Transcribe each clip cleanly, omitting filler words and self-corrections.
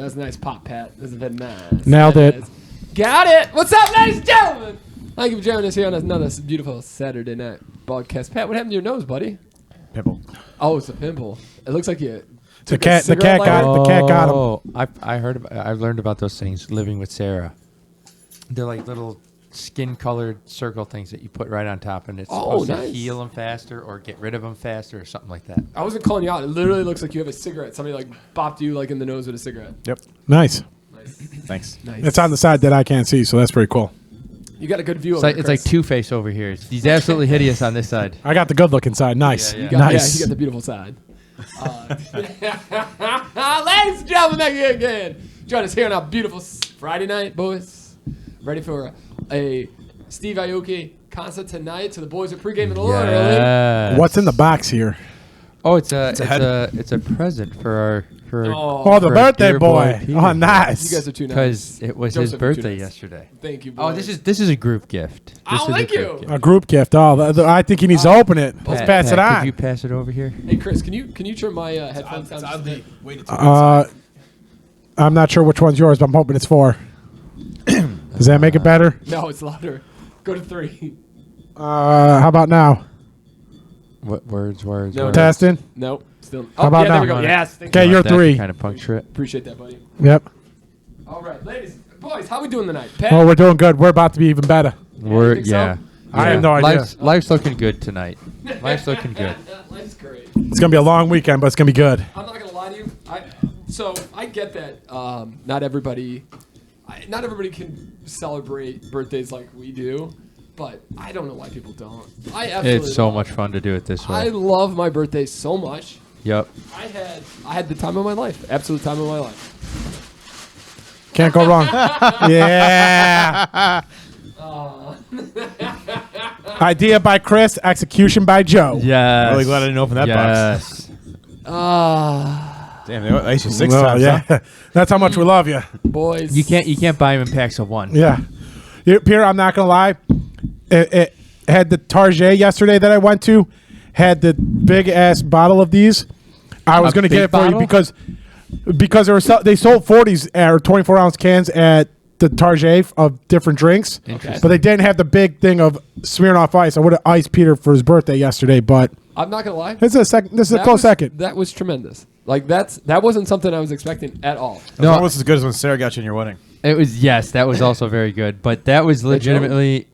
That was a nice pop, Pat. This has been nice. Nailed it. Nice. Got it. What's up, ladies and gentlemen? Thank you for joining us here on another beautiful Saturday night broadcast. Pat, what happened to your nose, buddy? Pimple. Oh, it's a pimple. It looks like you. The cat got him. Oh, I've learned about those things living with Sarah. They're like little skin-colored circle things that you put right on top, and it's supposed to heal them faster or get rid of them faster or something like that. I wasn't calling you out. It literally looks like you have a cigarette. Somebody like bopped you like in the nose with a cigarette. Yep. Nice. Thanks. Nice. It's on the side that I can't see, so that's pretty cool. You got a good view of It's like Two-Face over here. He's absolutely hideous on this side. I got the good-looking side. Nice. Yeah. Nice. Yeah, you got the beautiful side. Ladies and gentlemen, thank you again. Join us here on our beautiful Friday night, boys. Ready for a Steve Aoki concert tonight. So the boys are pre-gaming a little early. What's in the box here? Oh, it's a present for Oh, the for birthday dear boy. Peter. Oh, nice. You guys are too nice. Because it was Joseph, his you're birthday too nice. yesterday. Thank you, boys. Oh, this is a group gift. Thank you. A group gift. Oh, I think he needs to open it. Let's pass it on. Could you pass it over here? Hey, Chris, can you turn my headphones down? Just a bit? I'm not sure which one's yours, but I'm hoping it's 4. Does that make it better? No, it's louder. Go to 3. How about now? What words? No, Testing. Nope. Still. How about there now? we go. Yes. Thank Okay, you. you're 3. Kind of puncture it. Appreciate that, buddy. Yep. All right, ladies, boys, how we doing tonight? Pat? Oh, we're doing good. We're about to be even better. We're think so? I have no idea. Life's looking good tonight. Life's looking good. Life's great. It's gonna be a long weekend, but it's gonna be good. I'm not gonna lie to you. So I get that not everybody can celebrate birthdays like we do, but I don't know why people don't. I absolutely. It's so love much fun to do it this way. I love my birthday so much. Yep. I had the time of my life, absolute time of my life. Can't go wrong. Yeah. Idea by Chris, execution by Joe. Yes. Really glad I didn't open that box. Damn, they iced you 6 Well, times. yeah. Huh? That's how much we love you. Boys, You can't buy them in packs of 1. Yeah. Peter, I'm not gonna lie. It had the Target yesterday that I went to. Had the big ass bottle of these. I was gonna big get it for bottle? you because they sold 40s or 24-ounce cans at the Target of different drinks, Interesting. but they didn't have the big thing of Smirnoff Ice. I would have iced Peter for his birthday yesterday, but I'm not gonna lie. this is a close second. That was tremendous. Like that wasn't something I was expecting at all. It was almost as good as when Sarah got you in your wedding. It was that was also very good, but that was legitimately.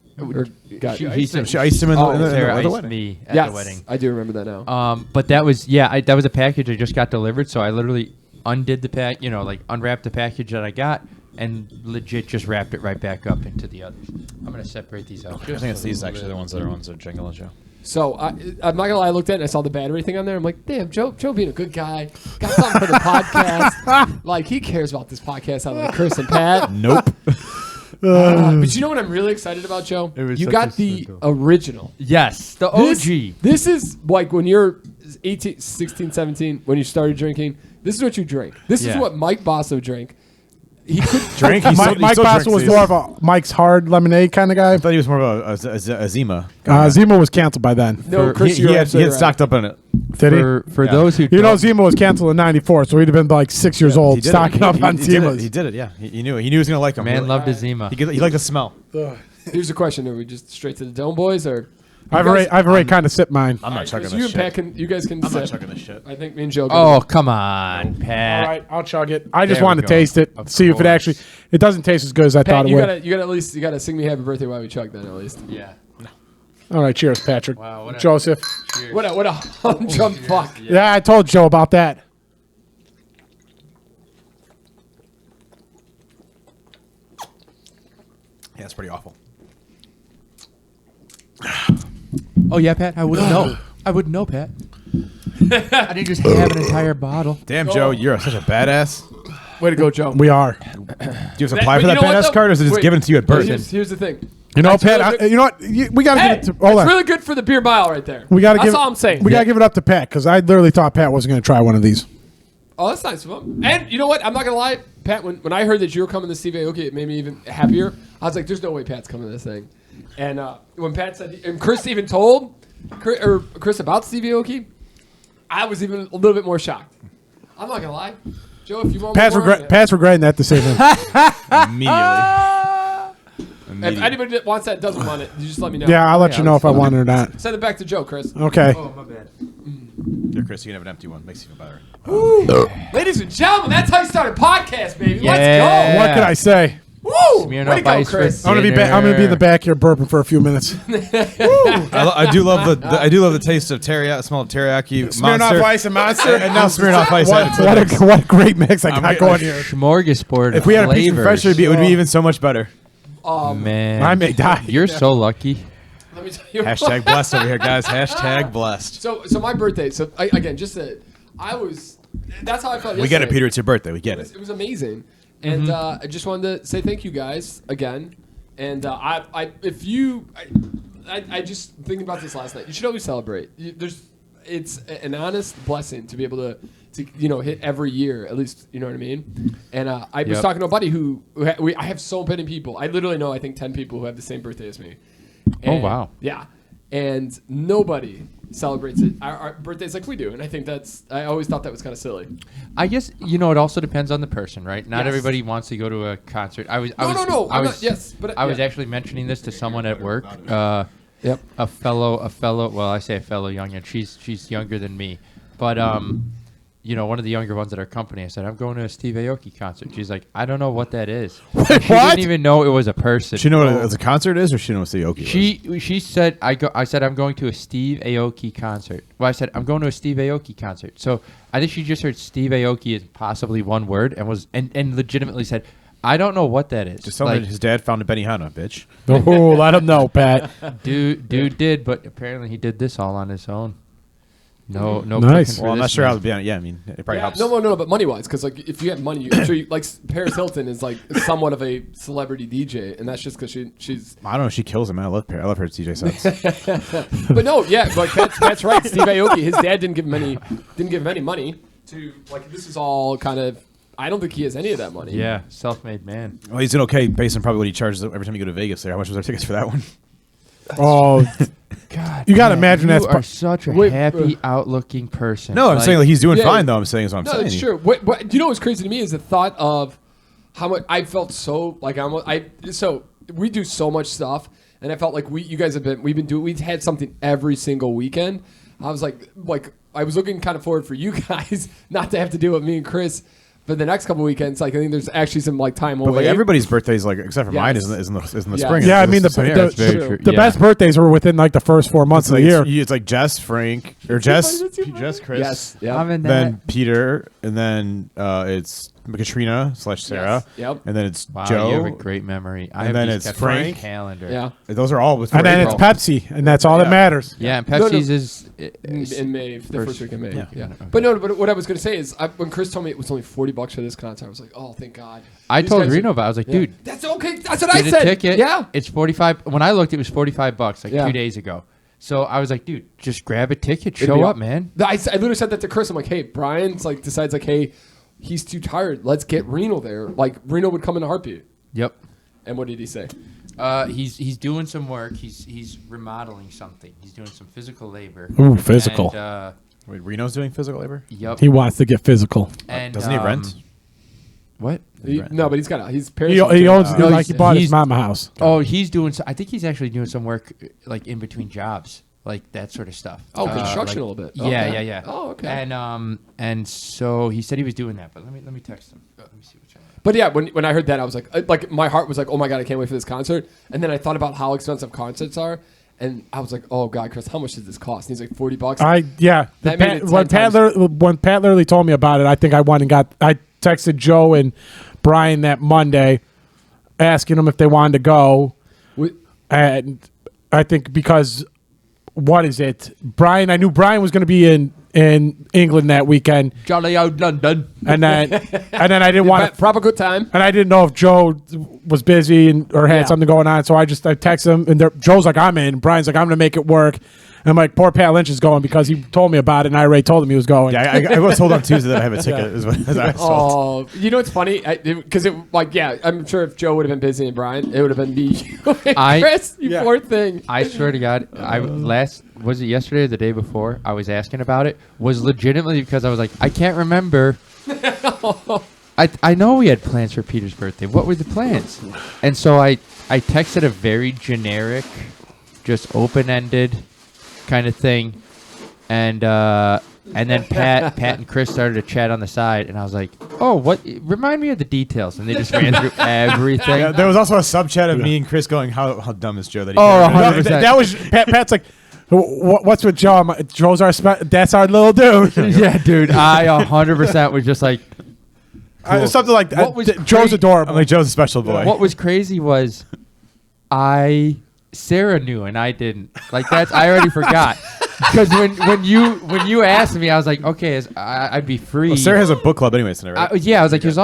Got you. She iced him in the Sarah the iced wedding. me at Yes, the wedding. I do remember that now. But that was that was a package I just got delivered, so I literally undid the pack, unwrapped the package that I got, and legit just wrapped it right back up into the others. I'm gonna separate these out. I think it's these actually the ones that are jingle Joe. So I'm not gonna lie. I looked at it and I saw the battery thing on there. I'm like, damn, Joe being a good guy, got something for the podcast. Like he cares about this podcast out of Chris and Pat. Nope. But you know what I'm really excited about, Joe? It was You such got a the simple- original. Yes, the OG. This is like when you're 18, 16, 17, when you started drinking. This is what you drink. This is Yeah. what Mike Basso drank. He could Drink? He Mike still Basso was drinks more of a Mike's Hard Lemonade kind of guy. I thought he was more of a Zima. Zima was canceled by then. No, Chris, He you're had absolutely right. stocked up on it. Did he? For Yeah. those who You know, don't- Zima was canceled in '94, so he'd have been like 6 years old, He did it. stocking up on He did it. Zimas. He did it, yeah. He knew it. He knew he was going to like them. man loved his Zima. He liked the smell. Here's the question: are we just straight to the dome, boys, or I've already kind of sipped mine. I'm not chugging you this and Pat shit. you guys can I'm not sip. chugging this shit. I think me and Joe. Oh come on, Pat. All right, I'll chug it. I just There we wanted to go. taste it, Of see if it course. actually. It doesn't taste as good as I Pat, thought it you would. gotta at least sing me happy birthday while we chug then at least. Yeah. All right, cheers, Patrick. Wow, what a- Joseph. What a humdrum fuck. Yeah, I told Joe about that. Yeah, it's pretty awful. Oh yeah, Pat. I wouldn't know. I wouldn't know, Pat. I didn't just have an entire bottle. Damn, Joe, you're such a badass. Way to go, Joe. We are. Do you have to apply for But that you know what, badass though? card, or is it just Wait, given to you at birth? Here's the thing. You know, That's Pat. really good. You know what? We got to Hey, give it to. Hold it's on. really good for the beer mile right there. We got to That's give. all I'm saying. We got to give it up to Pat because I literally thought Pat wasn't going to try one of these. Oh, that's nice of him. And you know what? I'm not gonna lie, Pat. When I heard that you were coming to Steve Aoki, it made me even happier. I was like, "There's no way Pat's coming to this thing." And when Pat said, and Chris even told Chris about Steve Aoki, I was even a little bit more shocked. I'm not gonna lie. Joe, if you want Pat's more, regretting that decision. Immediately. if anybody that wants that doesn't want it, you just let me know. Yeah, I'll let you know if I want it or not. Send it back to Joe, Chris. Okay. Oh, my bad. Here, Chris, you can have an empty one. Makes you feel better. Ladies and gentlemen, that's how you start a podcast, baby. Yeah. Let's What can I say? go. Woo! Smearing Way to up go, ice Chris. with I'm gonna be in the back here burping for a few minutes. I do love the taste of teriyaki. Smell of teriyaki. Smearing Monster. off ice and monster, And now smearing off ice. What a great mix I got going here. Smorgasbord. If we had a piece of flavors. fresh, it would be even so much better. Man, I may die. You're so lucky. Let me tell you. Hashtag blessed over here, guys. Hashtag blessed. So my birthday. So again, just that I was. That's how I felt. We get it, yesterday. Peter. It's your birthday. We get It it. was amazing, and I just wanted to say thank you guys again. And I just thinking about this last night. You should always celebrate. It's an honest blessing to be able to hit every year at least. You know what I mean? And I was talking to a buddy I have so many people. I literally know I think 10 people who have the same birthday as me. And, wow. Yeah, and nobody celebrates our birthdays like we do, and I think I always thought that was kind of silly. I guess it also depends on the person, right? Not Yes. everybody wants to go to a concert. I was actually mentioning this to someone at work. Yep. A fellow. Well, I say a fellow youngin. She's younger than me, but one of the younger ones at our company. I said, I'm going to a Steve Aoki concert. She's like, I don't know what that is. She didn't even know it was a person. She know what a concert is, or she knows what the Aoki is? She said I said I'm going to a Steve Aoki concert. Well, I said I'm going to a Steve Aoki concert. So I think she just heard Steve Aoki as possibly one word and legitimately said, I don't know what that is. Just tell me his dad found a Benihana, bitch. Oh, let him know, Pat. Dude did, but apparently he did this all on his own. No. Nice. cooking for Well, I'm this not sure how man. to be on it. Yeah, I mean, it probably helps. No, but money wise, because like if you have money, I'm sure like Paris Hilton is like somewhat of a celebrity DJ, and that's just because she's. I don't know. She kills him. I love her. I love her DJ sets. But no, yeah, like that's right. Steve Aoki, his dad didn't give him any money to like. This is all kind of. I don't think he has any of that money. Yeah, self-made man. Well, he's doing okay based on probably what he charges every time you go to Vegas. There, how much was our tickets for that one? Oh, God, you got to man, imagine that's you are such a happy, out-looking person. No, I'm saying like he's doing Yeah, fine though. I'm saying is what I'm No, saying. it's true. What you know what's crazy to me is the thought of how much I felt so like so we do so much stuff, and I felt like we've had something every single weekend. I was like I was looking kind of forward for you guys not to have to do it with me and Chris. But the next couple weekends, like I think there's actually some like time But away. like everybody's birthdays, like except for mine, Yes. is in the Yes. spring. Yeah, I mean It's that's very true. the Yeah. best birthdays were within like the first 4 months of the year. It's like Jess, Frank, or Jess, Yes. Chris. Yes. Yeah. I'm in that. Then Peter, and then it's Katrina / Sarah. Yes. Yep. And then it's Wow, Joe. you have a great memory. I And have then these it's kept on my Frank. calendar. Yeah. Those are all with And then it's April. Pepsi, and that's all that Yeah. matters. Yeah, and No, no. Pepsi's is In May, the first week in May. Yeah. Yeah. Okay. But what I was gonna say is, when Chris told me it was only $40 for this concert, I was like, oh, thank God. I These told guys Reno are- about it. I was like, Yeah. dude, That's okay. That's what I get said. a ticket. Yeah. It's 45. When I looked, it was $45 like Yeah. 2 days ago. So I was like, dude, just grab a ticket, It'd be show up, man. I literally said that to Chris. I'm like, hey, Brian's like decides like, hey, he's too tired. Let's get Reno there. Like Reno would come in a heartbeat. Yep. And what did he say? He's doing some work. He's remodeling something. He's doing some physical labor. Ooh, physical. And, Wait, Reno's doing physical labor? yep. He wants to get physical. And Doesn't he rent? What? No, but he's got he's He owns No, like he bought his he's- mama house. Oh, he's doing. I think he's actually doing some work like in between jobs, like that sort of stuff. Oh, construction like- a little bit. Yeah, Okay. yeah. Oh, okay. And so he said he was doing that, but let me text him. Let me see what's on. But yeah, when I heard that, I was like my heart was like, oh my God, I can't wait for this concert. And then I thought about how expensive concerts are, and I was like, oh God, Chris, how much does this cost? And he's like $40. That made it 10 times. When Pat literally told me about it, I think I went and I texted Joe and Brian that Monday, asking them if they wanted to go, and I think because what is it, Brian? I knew Brian was going to be in England that weekend, Jolly old London. and then I didn't want to. Proper good time. And I didn't know if Joe was busy or had Yeah. something going on, so I texted him, and Joe's like, "I'm in." Brian's like, "I'm going to make it work." And I'm like, "Poor Pat Lynch is going because he told me about it, and I already told him he was going." Yeah, I was told on Tuesday that I have a ticket. Is what I was told. Oh, you know what's funny? Because I'm sure if Joe would have been busy and Brian, it would have been me, you and I- Chris. You poor thing. I swear to God, was it yesterday or the day before? I was asking about it. Was legitimately because I was like, I can't remember. I know we had plans for Peter's birthday. What were the plans? And so I texted a very generic, just open-ended kind of thing, and then Pat and Chris started to chat on the side, and I was like, "Oh, what? Remind me of the details." And they just ran through everything. Yeah, there was also a sub chat of me and Chris going, "How dumb is Joe that he?" Oh, can't remember?" 100%. That was Pat's like, what's with Joe? Joe's that's our little dude. Yeah, dude, I 100% was just like, cool. Something like that. What was Joe's adorable. I'm like, Joe's a special boy. What was crazy was Sarah knew and I didn't. Like I already forgot. Because when you asked me, I was like, okay, I'd be free. Well, Sarah has a book club anyway, tonight, right? Yeah, I was like, as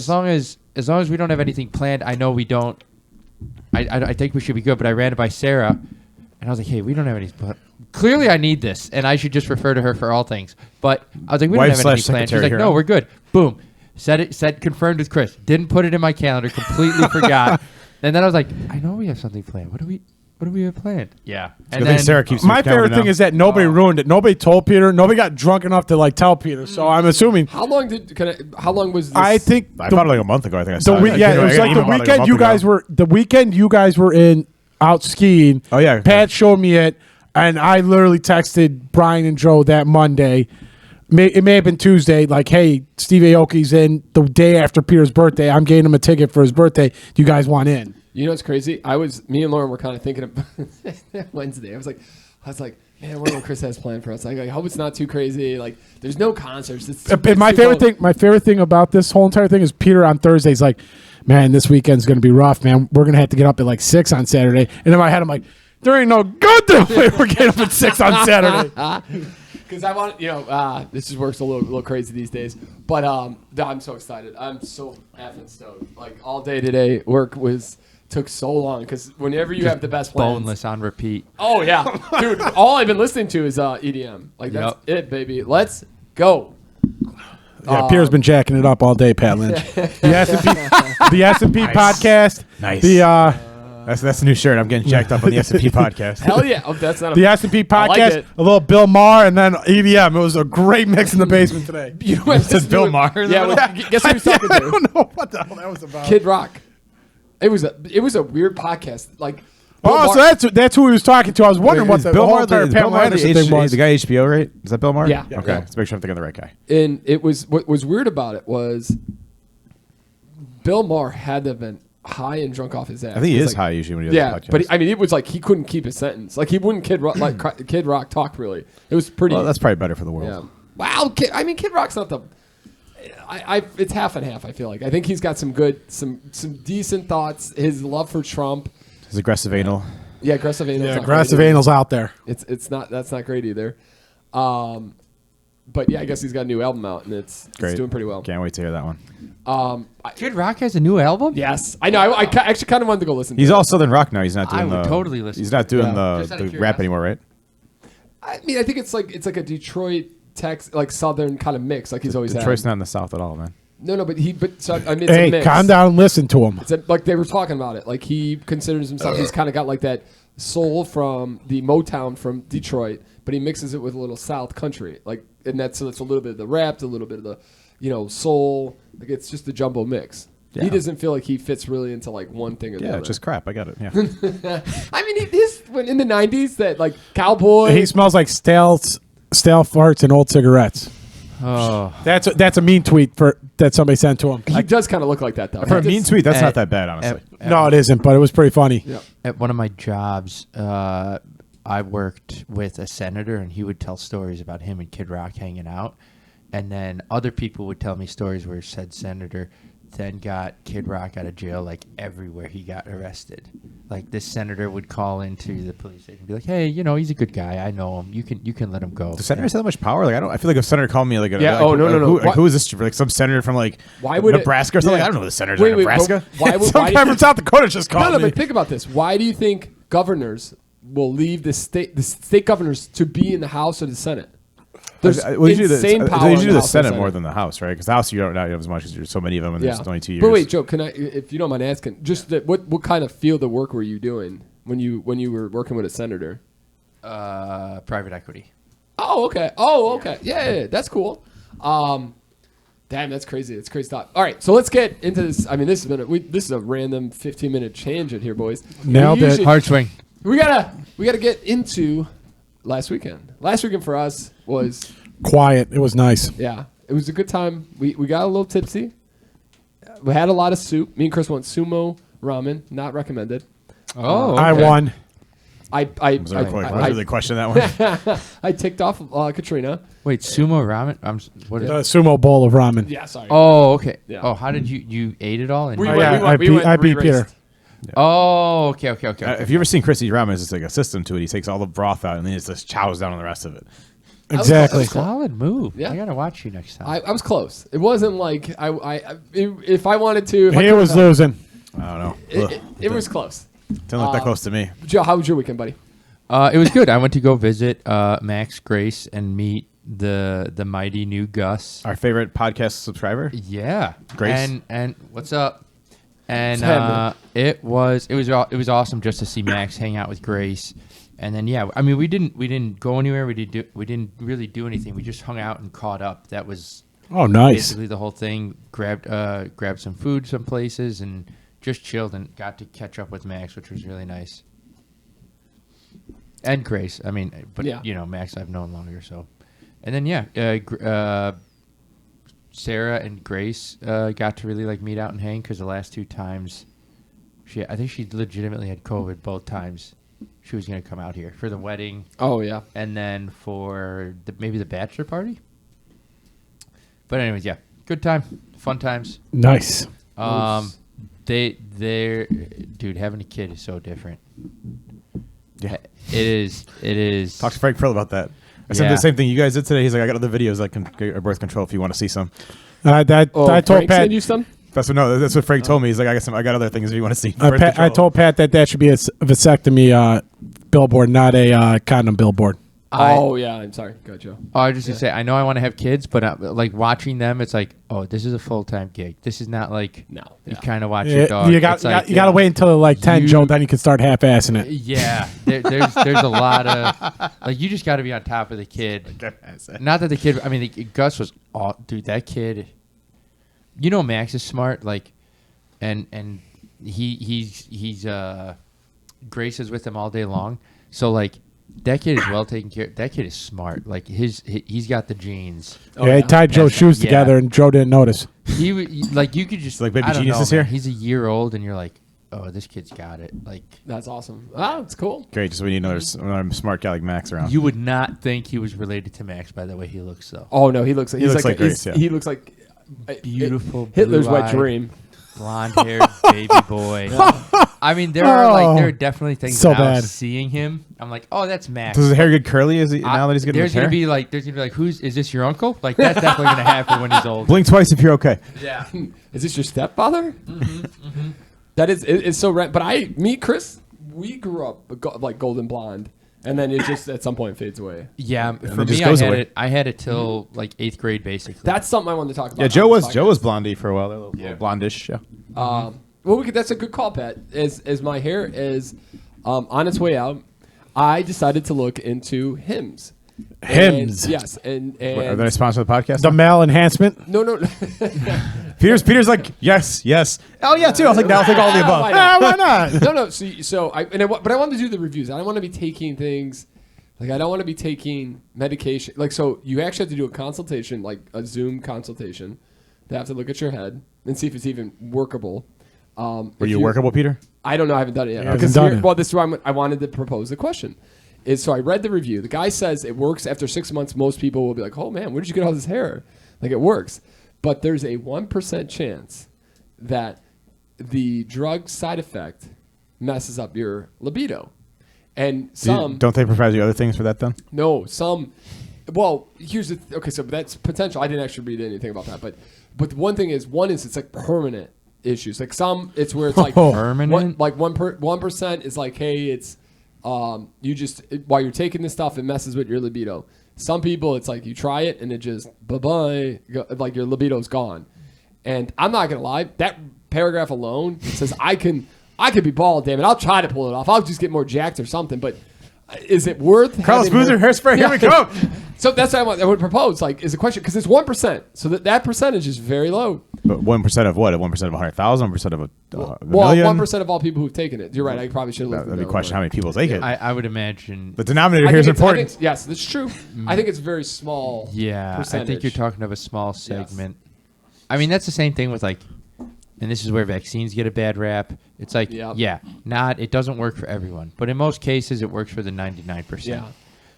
long as we don't have anything planned, I know we don't. I think we should be good. But I ran it by Sarah, and I was like, hey, we don't have any. But clearly, I need this, and I should just refer to her for all things. But I was like, we don't have anything planned. She's like, no, we're good. Boom. Said confirmed with Chris. Didn't put it in my calendar. Completely forgot. And then I was like, I know we have something planned. What do we have planned? Yeah. And then Sarah keeps my favorite thing is that nobody ruined it. Nobody told Peter. Nobody got drunk enough to like tell Peter. So I'm assuming. How long was this? I think I found it like a month ago. I think I saw it. Yeah, it was like the weekend you guys were. The weekend you guys were in out skiing. Oh yeah. Pat showed me it, and I literally texted Brian and Joe that Monday. It may have been Tuesday. Like, hey, Steve Aoki's in the day after Peter's birthday. I'm getting him a ticket for his birthday. Do you guys want in? You know what's crazy? Me and Lauren were kind of thinking about Wednesday. I was like, man, I wonder what Chris has planned for us. I hope it's not too crazy. Like, there's no concerts. My favorite thing about this whole entire thing is Peter on Thursday's like, man, this weekend's gonna be rough, man. We're gonna have to get up at like 6 on Saturday. And in my head, I'm like, there ain't no good way we're getting up at 6 on Saturday. Because I want, this just works a little crazy these days. But I'm so excited. I'm so effing stoked. Like, all day today, work took so long because whenever you have the best plans. Boneless on repeat. Oh, yeah. Dude, all I've been listening to is EDM. Like, that's it, baby. Let's go. Yeah, Peter's been jacking it up all day, Pat Lynch. The S&P podcast. Nice. That's the new shirt. I'm getting jacked up on the S&P podcast. Hell yeah. Oh, that's not the S&P podcast, a little Bill Maher, and then EDM. It was a great mix in the basement today. You know what? Says Bill Maher. Yeah, guess who he was talking to? I don't know what the hell that was about. Kid Rock. It was a weird podcast. Like, Bill so that's who he was talking to. I was wondering what the whole entire Pamela Anderson thing was. The guy HBO, right? Is that Bill Maher? Yeah. Okay. Yeah. Let's make sure I'm thinking of the right guy. And it was what was weird about it was Bill Maher had to have been high and drunk off his ass. I think he is high usually when he does the podcast. But it was like he couldn't keep his sentence. Like he wouldn't Kid Rock talk really. It was pretty. Well, that's probably better for the world. Yeah. Wow. Kid Rock's not the. It's half and half. I feel like I think he's got some decent thoughts. His love for Trump. His aggressive anal. Yeah, aggressive anal. Yeah, aggressive anal's out there. It's not. That's not great either. But yeah, I guess he's got a new album out and it's doing pretty well. Can't wait to hear that one. Kid Rock has a new album? Yes, I know. I actually kind of wanted to go listen. He's all Southern rock now. He's not doing I would totally listen. He's not doing Just out the of rap curiosity. anymore, right? I mean, I think it's like a Detroit, Texas, like Southern kind of mix, like he's always Detroit's had. not in the South at all, man. No, but it's a Hey, mix. calm down and listen to him. It's like they were talking about it. Like he considers himself, he's kind of got like that soul from the Motown from Detroit, but he mixes it with a little South country. Like, and so it's a little bit of the rap, a little bit of the, soul. Like it's just a jumbo mix. Yeah. He doesn't feel like he fits really into like one thing or the other. Yeah, just crap. I got it. Yeah. I mean, when in the '90s, that like cowboy. He smells like stale farts and old cigarettes. Oh. That's a mean tweet that somebody sent to him. He does kind of look like that though. For a mean tweet, that's not that bad, honestly. No, it isn't, but it was pretty funny. Yeah. At one of my jobs, I worked with a senator, and he would tell stories about him and Kid Rock hanging out. And then other people would tell me stories where said senator then got Kid Rock out of jail, like everywhere he got arrested. Like this senator would call into the police station and be like, "Hey, he's a good guy. I know him. You can let him go." Does senators have that much power? Like I feel like if a senator called me like no. Who is this? Like some senator from like Nebraska or something? Yeah. I don't know the senators in Nebraska. Some guy from South Dakota just called me. But think about this. Why do you think governors will leave the state governors to be in the House or the Senate? There's insane power. They usually do the Senate Senate more than the House, right? Because the House you don't have as much because there's so many of them and there's only 2 years. But wait, Joe, can I, if you don't mind asking, just what kind of field of work were you doing when you were working with a senator? Private equity. Oh, okay. Oh, okay. Yeah, that's cool. Damn, that's crazy. It's crazy stuff. All right, so let's get into this. I mean, this is a random 15-minute tangent here, boys. Nailed it. Hard swing. We gotta get into last weekend. Last weekend for us was Quiet. It was nice. yeah, it was a good time. We got a little tipsy. We had a lot of soup. Me and Chris went sumo ramen. Not recommended. Oh, I okay. won. I Was there really question that one? I ticked off Katrina. Wait, sumo ramen? What is The sumo bowl of ramen. Yeah, sorry. Oh, okay. Yeah. Oh, how did you ate it all? And We Oh, went- yeah, I beat Peter. Oh, okay. If you ever seen Chris eat ramen, it's just like a system to it. He takes all the broth out and then he just chows down on the rest of it. Exactly. Solid move. Yeah. I gotta watch you next time. I was close. It wasn't like if I wanted to. If I He could've was done- losing. I don't know. It was close. Didn't look that close to me. Joe, how was your weekend, buddy? It was good. I went to go visit Max Grace and meet the mighty new Gus. Our favorite podcast subscriber. Yeah, Grace. and what's up? And What's it was awesome just to see Max hang out with Grace. And then I mean we didn't go anywhere. We didn't really do anything. We just hung out and caught up. That was Oh, nice. basically the whole thing. Grabbed some food some places and just chilled and got to catch up with Max, which was really nice. And Grace, I mean, but Yeah. Max I've known longer, so. And then Sarah and Grace got to really like meet out and hang because the last two times, I think she legitimately had COVID both times. She was gonna come out here for the wedding Oh yeah. and then for maybe the bachelor party. But anyways, yeah, good time, fun times. Nice. Dude, having a kid is so different. Yeah. It is. Talk to Frank Pearl about that. I said Yeah. the same thing you guys did today. He's like, I got other videos that can get birth control if you want to see some. I told Frank Pat. sent you some? That's what Frank told me. He's like, I got other things if you want to see. birth I control. told Pat that should be a vasectomy billboard, not a condom billboard. Oh yeah. I'm sorry. Go, Joe. I was just gonna say, I know I want to have kids, but like watching them, it's like, oh, this is a full-time gig. This is not like No. you Yeah. kind of watch your dog. You It's like, got to wait until like 10, Joe, then you can start half-assing it. Yeah, there's a lot of like you just got to be on top of the kid. Not that the kid. I mean, Gus was dude. That kid. Max is smart. Like, and he's Grace is with him all day long. So like. That kid is well taken care of. That kid is smart. Like he's got the genes. Oh, He tied Joe's shoes Yeah. together, and Joe didn't notice. Like you could just Like Baby I don't Genius know, is here? man. He's a year old, and you're like, oh, this kid's got it. Like That's awesome. Oh, it's cool. Great. Just we need another smart guy like Max around. you would not think he was related to Max by the way he looks though. Oh no, he looks like looks like Grace, he's- yeah. He looks like Beautiful, Hitler's wet blue-eyed, dream. blonde-haired baby boy. I mean, there are definitely things So now bad. seeing him. I'm like, oh, that's Max. Does his hair get curly now that he's getting there's his hair? gonna be like, is this your uncle? Like that's definitely gonna happen when he's old. Blink twice if you're okay. Yeah. Is this your stepfather? That is it's so rad. But Chris, we grew up like golden blonde, and then it just at some point fades away. Yeah, for it just me, goes away. I had it till like 8th grade, basically. That's something I wanted to talk about. Yeah, on Joe this was podcast. blondie for a while. A little blondish. Yeah. Well, that's a good call, Pat. As my hair is on its way out, I decided to look into hymns. Hymns? And, yes, and Are they a sponsor of the podcast? The male enhancement. no. Peter's like, yes. Oh yeah, too. I was like, I'll take all the above. Why not? Why not? No. But I wanted to do the reviews. I don't want to be taking things like I don't want to be taking medication. Like so, you actually have to do a consultation, like a Zoom consultation. They have to look at your head and see if it's even workable. Were you workable, Peter? I don't know. I haven't done it yet. Yeah, hasn't done it. Well, this is why I wanted to propose the question. So I read the review. The guy says it works after 6 months. Most people will be like, "Oh man, where did you get all this hair?" Like it works, but there's a 1% chance that the drug side effect messes up your libido, and some Don't they provide you other things for that then? no, some. Well, here's the okay. So that's potential. I didn't actually read anything about that, but one thing is it's like permanent issues. Like some, it's where it's like Permanent? 1% is like, hey, it's you just while you're taking this stuff, it messes with your libido. Some people, it's like you try it and it just bye, like your libido's gone. And I'm not gonna lie, that paragraph alone says I could be bald. Damn it, I'll try to pull it off. I'll just get more jacked or something. But is it worth? Carlos having Boozer, hairspray, here we go. So that's what I would propose. Like, is a question because it's 1%. So that percentage is very low. But 1% of what? 1% of 100,000? 1% of a Well, million? 1% of all people who've taken it. You're right. I probably should have looked. That'd be a question how many people take it. I would imagine. The denominator here is important. Yes, that's true. I think it's very small. Yeah, percentage. I think you're talking of a small segment. I mean, that's the same thing with like, and this is where vaccines get a bad rap. It's like, it doesn't work for everyone, but in most cases, it works for the 99%. Yeah.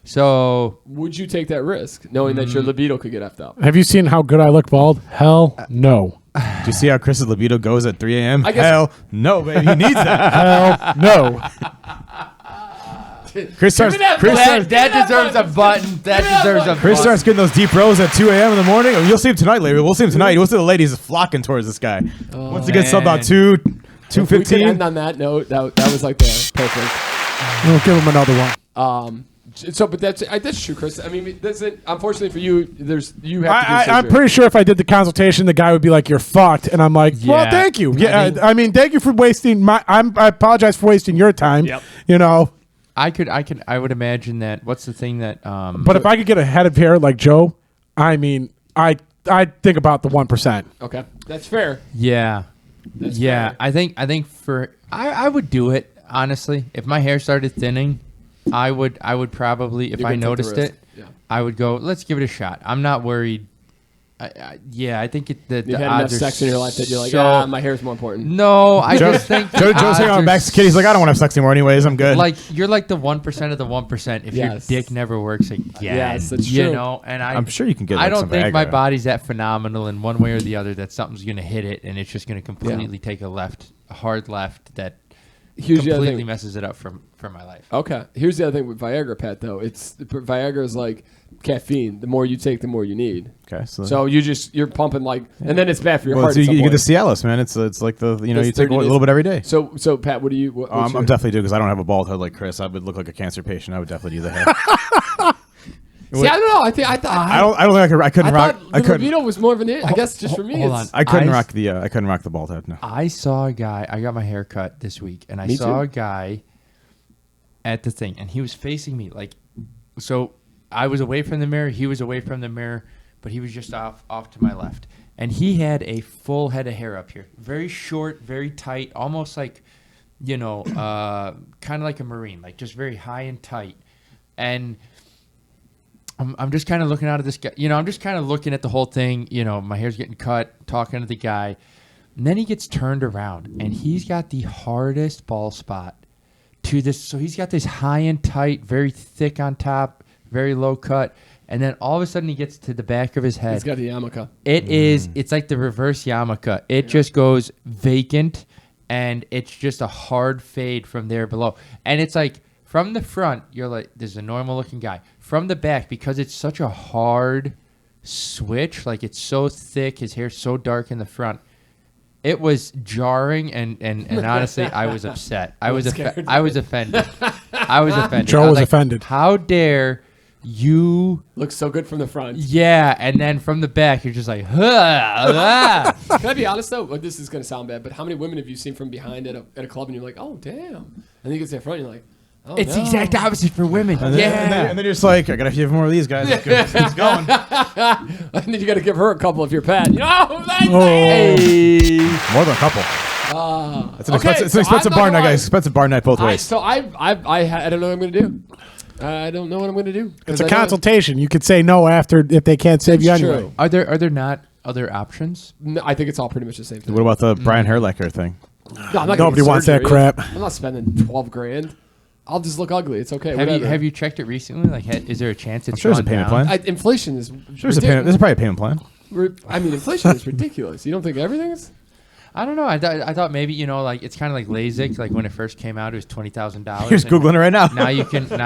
So, would you take that risk, knowing that your libido could get effed up? Have you seen how good I look bald? Hell no. Do you see how Chris's libido goes at 3 a.m.? I guess- Hell no, baby. He needs that. Hell no. Chris starts that deserves a button. That deserves a Chris button. starts getting those deep rows at 2 a.m. in the morning. You'll see him tonight, lady. We'll see him tonight. We'll see the ladies flocking towards this guy. Once he gets about If we could 2:15. end on that note, that was like the perfect. We'll give him another one. So, but that's true, Chris. I mean, unfortunately for you, you have to do I'm surgery. pretty sure if I did the consultation, the guy would be like, "You're fucked," and I'm like, "Well, Yeah. thank you. Yeah, I mean- thank you for wasting my. I apologize for wasting your time. Yep. You know, I would imagine that. What's the thing that? but if I could get a head of hair like Joe, I mean, I think about the 1%. Okay, that's fair. Yeah, That's yeah. fair. I think I would do it honestly. If my hair started thinning, I would probably if You're I gonna take the noticed risk. it, Yeah. I would go. Let's give it a shot. I'm not worried. I think the You've had enough odds are sex in your life that you're like, so- my hair's more important. No, I just think the Joe's odds hanging on are back to kid. He's like, I don't want to have sex anymore anyways. I'm good. Like you're like the 1% of the 1%. If Yes. your dick never works again, Yes, that's you true. know. And I'm sure you can get I like, don't some think my Viagra. body's that phenomenal in one way or the other that something's gonna hit it and it's just gonna completely take a hard left that Here's the other completely thing. messes it up for my life. Okay, here's the other thing with Viagra, Pat. Though Viagra is like caffeine. The more you take, the more you need. Okay, So you're pumping like, and then it's bad for your well, heart. so at you some get the point. Cialis, man. It's like the you It's take 30 a little bit every day. So Pat, what do you? What's I'm your- definitely doing because I don't have a bald head like Chris. I would look like a cancer patient. I would definitely do the hair. See, I don't know. I thought I don't think I couldn't rock. the libido was more of an. I guess just for me. Hold it's- on. I couldn't I- rock the bald head. No. I saw a guy. I got my hair cut this week, and I Me saw too. a guy at the thing, and he was facing me like. So I was away from the mirror. He was away from the mirror, but he was just off to my left, and he had a full head of hair up here, very short, very tight, almost like, kind of like a Marine, like just very high and tight, and. I'm just kind of looking out of this guy. I'm just kind of looking at the whole thing. My hair's getting cut, talking to the guy. And then he gets turned around, and he's got the hardest ball spot to this. So he's got this high and tight, very thick on top, very low cut. And then all of a sudden he gets to the back of his head. He's got the yarmulke. It's like the reverse yarmulke. It just goes vacant, and it's just a hard fade from there below. And it's like, from the front, you're like, there's a normal looking guy. From the back, because it's such a hard switch, like it's so thick, his hair's so dark in the front, it was jarring, and honestly, I was upset. I was offended. I was offended. Joe I was like, offended. How dare you? Looks so good from the front. Yeah, and then from the back, you're just like, huh. Can I be honest though? Well, this is gonna sound bad, but how many women have you seen from behind at a club and you're like, oh damn, and then you get to the front and you're like, oh, It's no. the exact opposite for women. And then you're just like, I got a few more of these guys. Let's go. Keep going. And then you got to give her a couple if you're Pat. Thanks, More than a couple. It's an expensive bar night, guys. Expensive bar night both ways. I don't know what I'm gonna do. I don't know what I'm gonna do. It's a consultation. You could say no after if they can't save you It's anyway. true. Are there not other options? No, I think it's all pretty much the same thing. What about the Brian Herlecker thing? No, I'm not gonna Nobody get wants that surgery. crap. I'm not spending 12 grand. I'll just look ugly. It's okay. Have you checked it recently? Like, is there a chance it's I'm sure there's a gone payment down? plan. Inflation is. There's probably a payment plan. I mean, inflation is ridiculous. You don't think everything is? I don't know. I thought maybe like it's kind of like LASIK. Like when it first came out, it was $20,000. Here's googling it right now. Now you can get a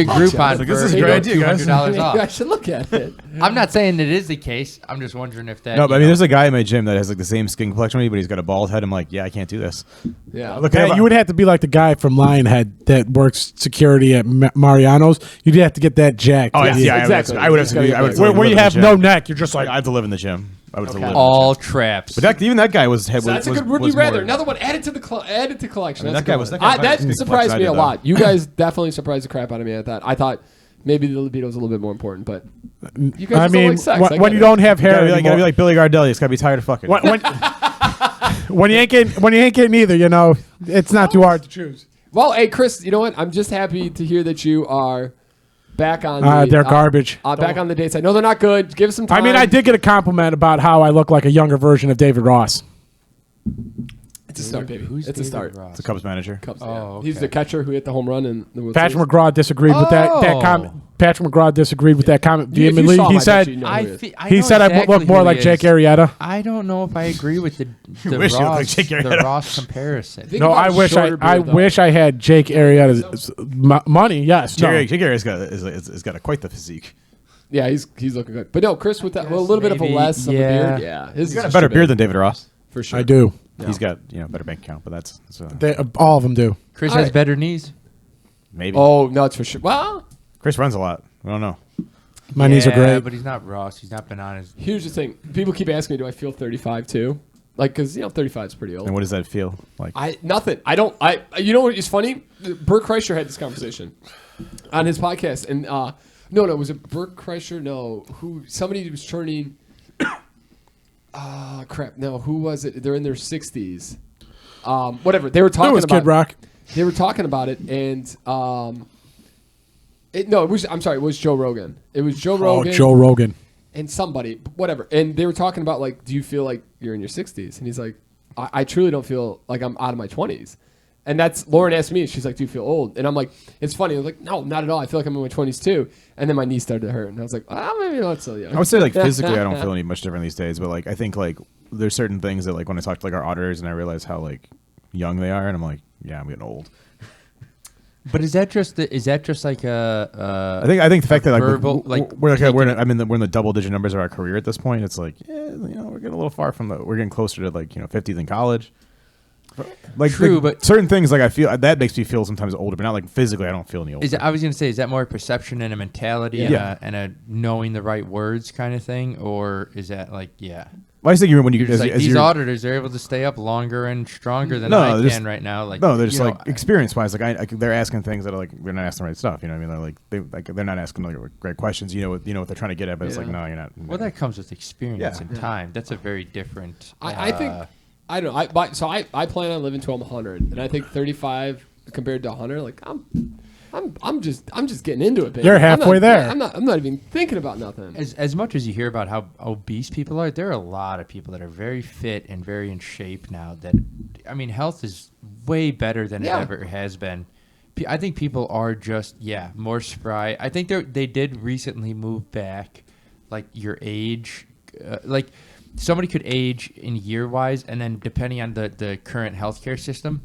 Groupon Like, for this is a great idea, guys. $200 I off. should look at it. I'm not saying it is the case. I'm just wondering if that. No, but I mean, there's a guy in my gym that has like the same skin complexion as me, but he's got a bald head. I'm like, yeah, I can't do this. Yeah. Look, Yeah, you would have to be like the guy from Lionhead that works security at Mariano's. You'd have to get that jacked. Oh yeah, Yes, exactly. I would have to. It's gotta I would be have to Where live you in the have gym. no neck, you're just like, I have to live in the gym. I would say Okay. a little bit of All chance. traps. But even that guy was. So that's a good would was you rather. more- Another one added to the collection. I mean, That's that guy a good was- one. that guy That was surprised me a though. lot. You guys definitely surprised the crap out of me at that. I thought maybe the libido was a little bit more important, but you guys I just don't mean, like sex. I when get you it. don't have hair Gotta be anymore, like Billy Gardell. You just gotta be tired of fucking. when you ain't getting either, you know, it's not too hard to choose. Well, hey Chris, you know what? I'm just happy to hear that you are back on. They're garbage. Back on the dates. I know they're not good. Give us some time. I mean, I did get a compliment about how I look like a younger version of David Ross. It's a start, baby. Who's It's a David start. Ross? The Cubs manager. Cubs, yeah. Oh, He's okay. the catcher who hit the home run in the World Patrick Series. McGraw disagreed with that Oh. comment. Patrick McGraw disagreed with that comment You- if you vehemently. saw him, He I bet you said know who he is. he said I look more like Jake Arrieta. I don't know if I agree with the wish you looked like Ross, Jake the Arrieta. Ross comparison. Think No, about I wish shorter I beard, though. wish I had Jake Arrieta's money. Yes, no. Jake Arrieta's got quite the physique. Yeah, he's looking good. But no, Chris with that, well, a little bit of a maybe, less of a yeah. beard. Yeah, his He's got a better beard than David Ross. for sure. I do. He's got better bank account, but that's All of them do. Chris All has right. better knees. maybe. Oh no, it's for sure. Well, Chris runs a lot. I don't know. My knees are great. But he's not Ross. He's not been on his. here's the thing. People keep asking me, do I feel 35 too? Like, because 35 is pretty old. And what does that feel like? Nothing. I don't. You know what is funny? Bert Kreischer had this conversation on his podcast, and no, was it Bert Kreischer? No, somebody was turning. Crap. No, who was it? They're in their 60s. Whatever. They were talking It was about Kid Rock. They were talking about it, and it was Joe Rogan. It was Joe Oh, Rogan. Joe Rogan. And somebody, whatever. And they were talking about, like, do you feel like you're in your 60s? And he's like, I truly don't feel like I'm out of my 20s. And that's, Lauren asked me, she's like, do you feel old? And I'm like, it's funny. I was like, no, not at all. I feel like I'm in my 20s too. And then my knee started to hurt. And I was like, maybe not so young. I would say like physically, I don't feel any much different these days. But like I think like there's certain things that like when I talk to like our auditors and I realize how like young they are, and I'm like, yeah, I'm getting old. But is that just like a? I think the fact that like verbal, like, we're in the double digit numbers of our career at this point. It's like we're getting a little far from we're getting closer to like 50s in college. Like True, but certain things like I feel that makes me feel sometimes older, but not like physically. I don't feel any older. I was gonna say, is that more perception and a mentality and a knowing the right words kind of thing, or is that like Well, I just think when you Just as, like as these you're, auditors are able to stay up longer and stronger than No, I they're can just- right now. Like no, they're just you know, like experience wise. Like they're asking things that are like we're not asking the right stuff. You know what I mean? They're not asking like great questions. You know what they're trying to get at, but it's like no, you're not. Well, that comes with experience Yeah. and time. That's a very different. I think, I don't know. I plan on living to 100, and I think 35 compared to 100, like I'm just getting into it, baby. You're halfway there. I'm not even thinking about nothing. as much as you hear about how obese people are, there are a lot of people that are very fit and very in shape now. That I mean, health is way better than it ever has been. I think people are just more spry. I think they did recently move back, like your age, like. Somebody could age in year-wise, and then depending on the current healthcare system,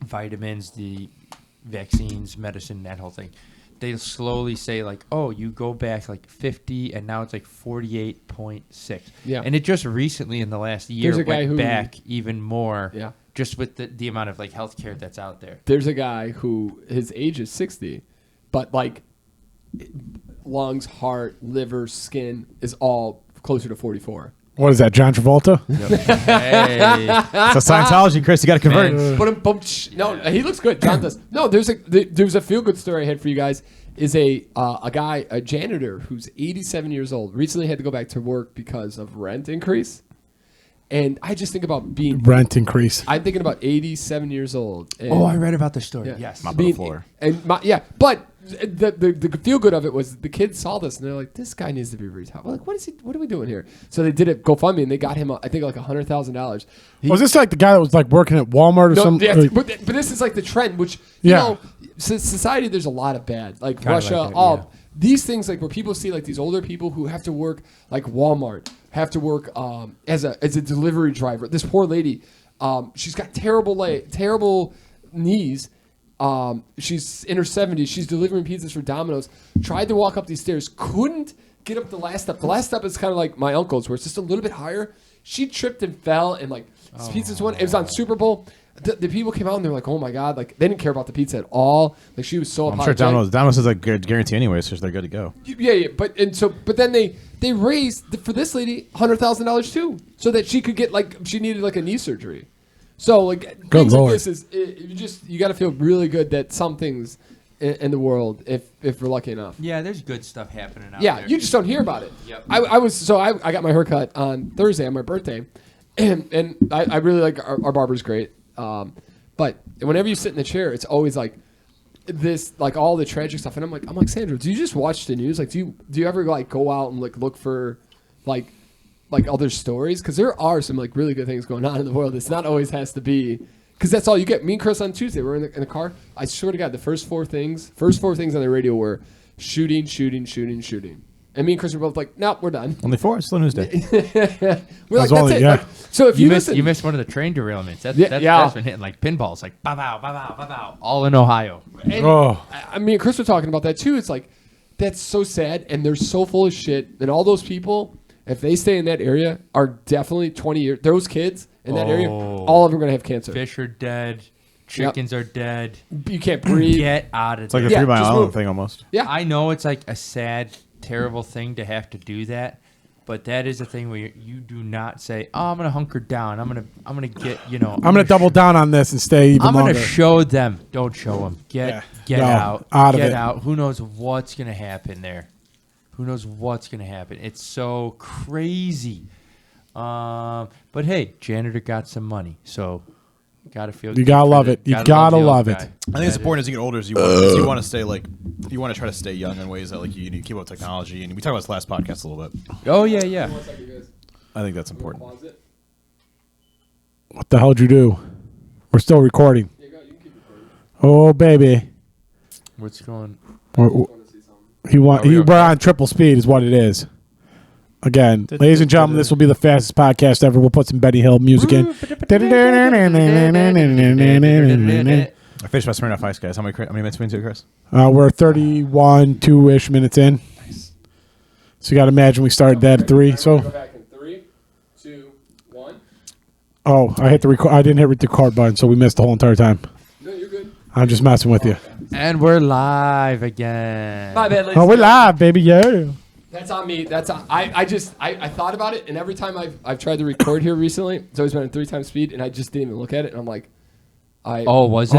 vitamins, the vaccines, medicine, that whole thing, they slowly say like, oh, you go back like 50, and now it's like 48.6. Yeah. And it just recently in the last year There's a guy went who- back even more. Yeah. Just with the amount of like healthcare that's out there. There's a guy who his age is 60, but like lungs, heart, liver, skin is all closer to 44. What is that, John Travolta? Hey. It's a Scientology, Chris. You got to convert. Man. No, he looks good. John does. No, there's a feel good story I had for you guys. Is a guy, a janitor who's 87 years old, recently had to go back to work because of rent increase. And I just think about being Rent increase. I'm thinking about 87 years old. And Oh, I read about the story. Yeah. Yes. Mop on the floor. But the feel good of it was the kids saw this and they're like, this guy needs to be retired. We're like, what are we doing here? So they did it GoFundMe and they got him, I think, like $100,000. Was this like the guy that was like working at Walmart or No, something? yeah, but this is like the trend, which you Yeah. know, society. There's a lot of bad, like Kinda Russia. like that, yeah. These things, like where people see like these older people who have to work, like Walmart, have to work as a delivery driver. This poor lady, she's got terrible knees. She's in her 70s. She's delivering pizzas for Domino's. Tried to walk up these stairs, couldn't get up the last step. The last step is kind of like my uncle's, where it's just a little bit higher. She tripped and fell, and like pizzas went. It was on Super Bowl. The people came out and they're like, oh my God, like they didn't care about the pizza at all. Like she was so I'm sure Domino's is a good guarantee anyway, so they're good to go. Yeah, but then they raised for this lady $100,000 too, so that she could get she needed like a knee surgery. So like good things Lord. like this is you got to feel really good that some things in the world, if we're lucky enough. Yeah, there's good stuff happening out there. Yeah, you just don't hear about it. Yep. I got my haircut on Thursday on my birthday, and I really like our barber's great. But whenever you sit in the chair, it's always like this, like all the tragic stuff. And I'm like, Sandra, do you just watch the news? Like, do you ever like go out and like look for like other stories? Because there are some like really good things going on in the world. It's not always has to be, because that's all you get. Me and Chris on Tuesday, we're in the car. I swear to God, the first four things on the radio were shooting. And me and Chris were both like, nope, we're done. Only 4? It's still News Day. We're like, that's it. Yeah. Like, so if you missed one of the train derailments. That's been hitting like pinballs, like bow, bow, bow, bow, bow, bow, all in Ohio. And I mean, Chris was talking about that too. It's like, that's so sad, and they're so full of shit. And all those people, if they stay in that area, are definitely 20 years. Those kids in that area, all of them are going to have cancer. Fish are dead. Chickens are dead. You can't breathe. Get out of there. It's like a 3 Mile Island thing almost. Yeah. I know it's like a sad, terrible thing to have to do that, but that is a thing where you do not say, "Oh, I'm gonna hunker down. I'm gonna get I'm gonna double down on this and stay even I'm longer. gonna show them. Don't show them. Get out of get it. out. Who knows what's gonna happen there? Who knows what's gonna happen? It's so crazy. But hey, janitor got some money, so gotta feel. You gotta love it. You gotta love it. I think it's important as you get older, as you want to stay you want to try to stay young in ways that like you keep up with technology. And we talked about this last podcast a little bit. Oh yeah. I think that's important. What the hell did you do? We're still recording. Oh baby, What's going? We're on triple speed, is what it is. Again, ladies and gentlemen, this will be the fastest podcast ever. We'll put some Benny Hill music in. I finished my Smirnoff Ice, guys. How many minutes we into, Chris? We're 31, 2-ish minutes in. Nice. So you got to imagine we started that at 3. So. Go back in 3, 2, 1. Oh, I hit the record. I didn't hit the record button, so we missed the whole entire time. No, you're good. I'm just messing with you. And we're live again. My bad, ladies. Oh, we're live, baby. Yeah. That's on me. I thought about it, and every time I've tried to record here recently, it's always been at 3 times speed, and I just didn't even look at it, and I'm like, was it?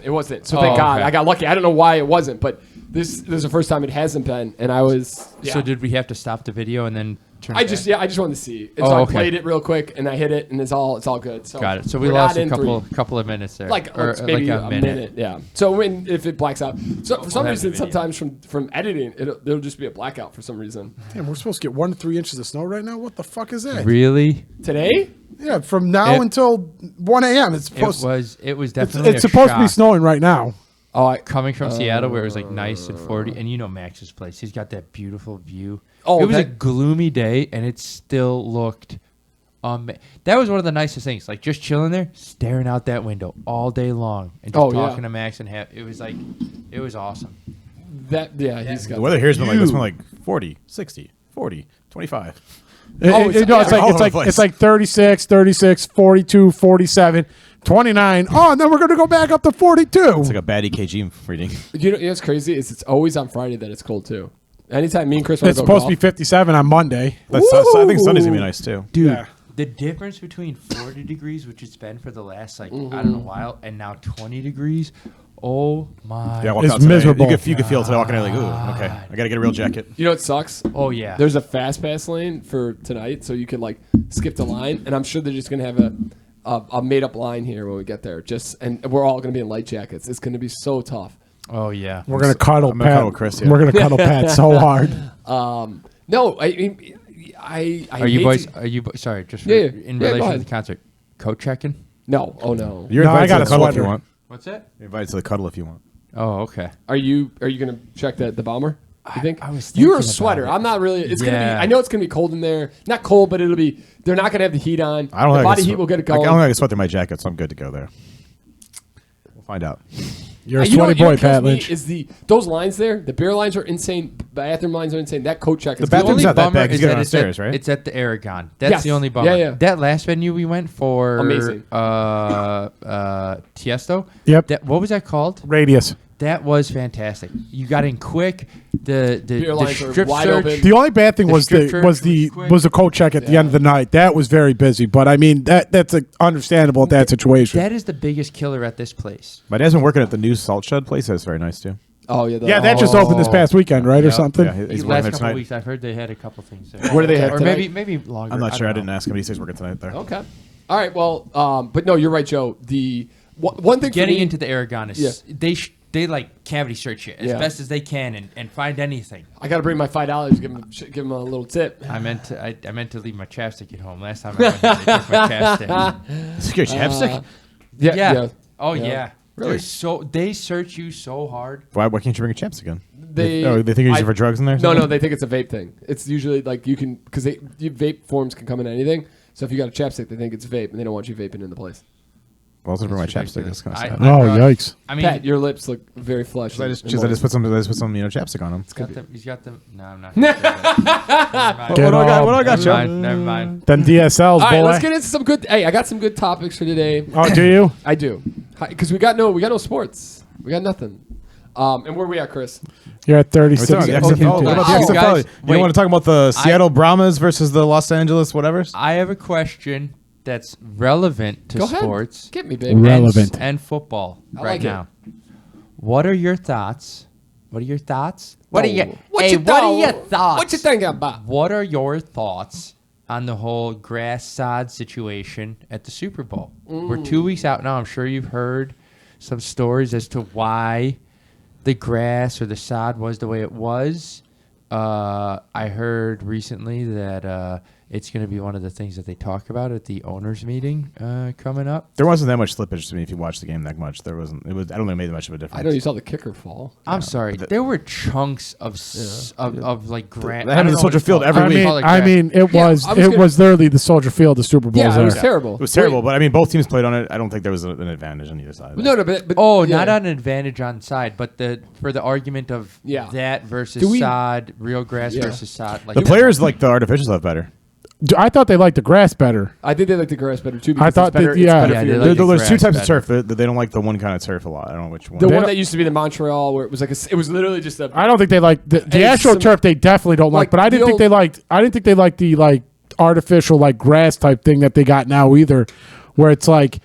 It wasn't. So thank God, okay. I got lucky. I don't know why it wasn't, but this is the first time it hasn't been, and I was. Yeah. So did we have to stop the video and then turn? I just wanted to see. And so I played it real quick, and I hit it, and it's all good. So got it. So we lost a couple of minutes there, maybe a minute. Yeah. So if it blacks out, so for some reason, sometimes from editing, it'll just be a blackout for some reason. Damn, we're supposed to get 1 to 3 inches of snow right now. What the fuck is that? Really? Today? Yeah, from now until 1 a.m. It's supposed. It was definitely. It's supposed to be snowing right now. Coming from Seattle, where it was like nice and 40, and you know Max's place, he's got that beautiful view. Oh, it was a gloomy day, and it still looked. That was one of the nicest things, like just chilling there, staring out that window all day long, and just talking to Max and it was awesome. He's got the weather here's been like this one, like 40, 60, 40, 25. It's like 36, 42, 47, 29. Oh, and then we're going to go back up to 42. It's like a bad EKG reading. You know what's crazy is it's always on Friday that it's cold too. Anytime me and Chris it's supposed to be 57 on Monday. I think Sunday's going to be nice too. Dude, yeah. The difference between 40 degrees, which it's been for the last I don't know while, and now 20 degrees. Oh my! Yeah, it's miserable. You could feel today walking in like, ooh, okay, I got to get a real jacket. You know what sucks? Oh yeah. There's a fast pass lane for tonight, so you can like skip the line, and I'm sure they're just gonna have a made up line here when we get there. And we're all gonna be in light jackets. It's gonna be so tough. Oh yeah. We're gonna cuddle Pat. Chris, yeah. We're gonna cuddle Pat so hard. No, I Are you boys? Sorry, just in relation to the concert, coat checking? No. Oh no. You're invited I got to a the cuddle if sweater. you want. What's that? You're invited to the cuddle if you want. Oh, okay. Are you gonna check the bomber? You think? I was You're a thinking sweater. about it. I'm not really. It's gonna be. Yeah. I know it's gonna be cold in there. Not cold, but it'll be. They're not gonna have the heat on. I don't the think body heat will get it going. I don't think I can sweat through my jacket, so I'm good to go there. We'll find out. You're a You know sweaty what boy, kills Pat me Lynch. is those lines there. The beer lines are insane. Bathroom lines are insane. That coat check is The bathroom's only not that bummer bad. He's is getting that downstairs, right? It's at the Aragon. That's Yes. the only bummer. Yeah, yeah. That last venue we went for, Amazing. Tiesto. Yep. What was that called? Radius. That was fantastic. You got in quick. The Beer lines are strip wide search. open. The only bad thing The was strip the church was the was quick. was the coat check at the end of the night. That was very busy, but I mean that's understandable at that situation. That is the biggest killer at this place. My dad's been working at the new Salt Shed place. That's very nice too. Oh yeah. Yeah, that just opened this past weekend, right, or Yep. something? Yeah, he's These working last there couple tonight. weeks, I've heard they had a couple things there. What do they have Or tonight? maybe longer. I'm not sure. I don't didn't know. ask him. But he says working tonight there. Okay. All right. Well, but no, you're right, Joe. The one thing Getting for me, into the Aragon is they like cavity search you as best as they can and find anything. I got to bring my $5. Give him a little tip. I meant to leave my chapstick at home. Last time I went, they took my chapstick. Is it your chapstick? Yeah. Oh Yeah. yeah. Really? They search you so hard. Why can't you bring a chapstick again? They think you're using it for drugs in there? or No, something? they think it's a vape thing. It's usually like you can because vape forms can come in anything. So if you got a chapstick, they think it's vape, and they don't want you vaping in the place. Well, I was gonna bring my That's chapstick. That's kind of I- sad. Oh, yikes! I mean, Pat, your lips look very flush. I just put some chapstick on them. he's got them. No, I'm not. Gonna say that. Get What do I got? off. What do I got, Never Joe? mind. Never mind. Them DSLs, All right, boy. let's get into some good. Hey, I got some good topics for today. Oh, do you? I do, because we got no sports. We got nothing. And where we at, Chris? You're at We're 36. talking about the Okay, XFL. hold What on. about the Oh, XFL? guys, You wait. want to talk about the Seattle Brahmas versus the Los Angeles whatevers? I have a question that's relevant to Go ahead. sports Get me, baby. Relevant. and football I right like it. now. What are your thoughts? What are your thoughts? What are Oh, your what Hey, you what are thought- your thoughts? What you thinking about? What are your thoughts on the whole grass sod situation at the Super Bowl? We're 2 weeks out now. I'm sure you've heard some stories as to why the grass or the sod was the way it was. I heard recently that it's going to be one of the things that they talk about at the owners' meeting coming up. There wasn't that much slippage to me if you watched the game that much. There wasn't. It was. I don't think it made much of a difference. I know you saw the kicker fall. I'm sorry, there were chunks of like grass. That happened in Soldier Field every I week. mean, it Yeah, was I was it gonna- was literally the Soldier Field, the Super Bowl. Yeah, it was terrible. It was terrible, but I mean, both teams played on it. I don't think there was an advantage on either side. No, but Oh, yeah. not an advantage on side, but for the argument of that versus Do we- sod, real grass Yeah. versus sod. Like The players like the artificial stuff better. I thought they liked the grass better. I think they like the grass better too. I Because thought it's better, that- yeah. it's better Yeah, for they your like legs. the There's two grass types of better. turf. They don't like the one kind of turf a lot. I don't know which one. The They one don't- that used to be the Montreal, where it was like it was literally just a. I don't think they like the Hey, actual some- turf. They definitely don't like, like but I didn't the think they liked. I didn't think they liked the like artificial like grass type thing that they got now either, where it's like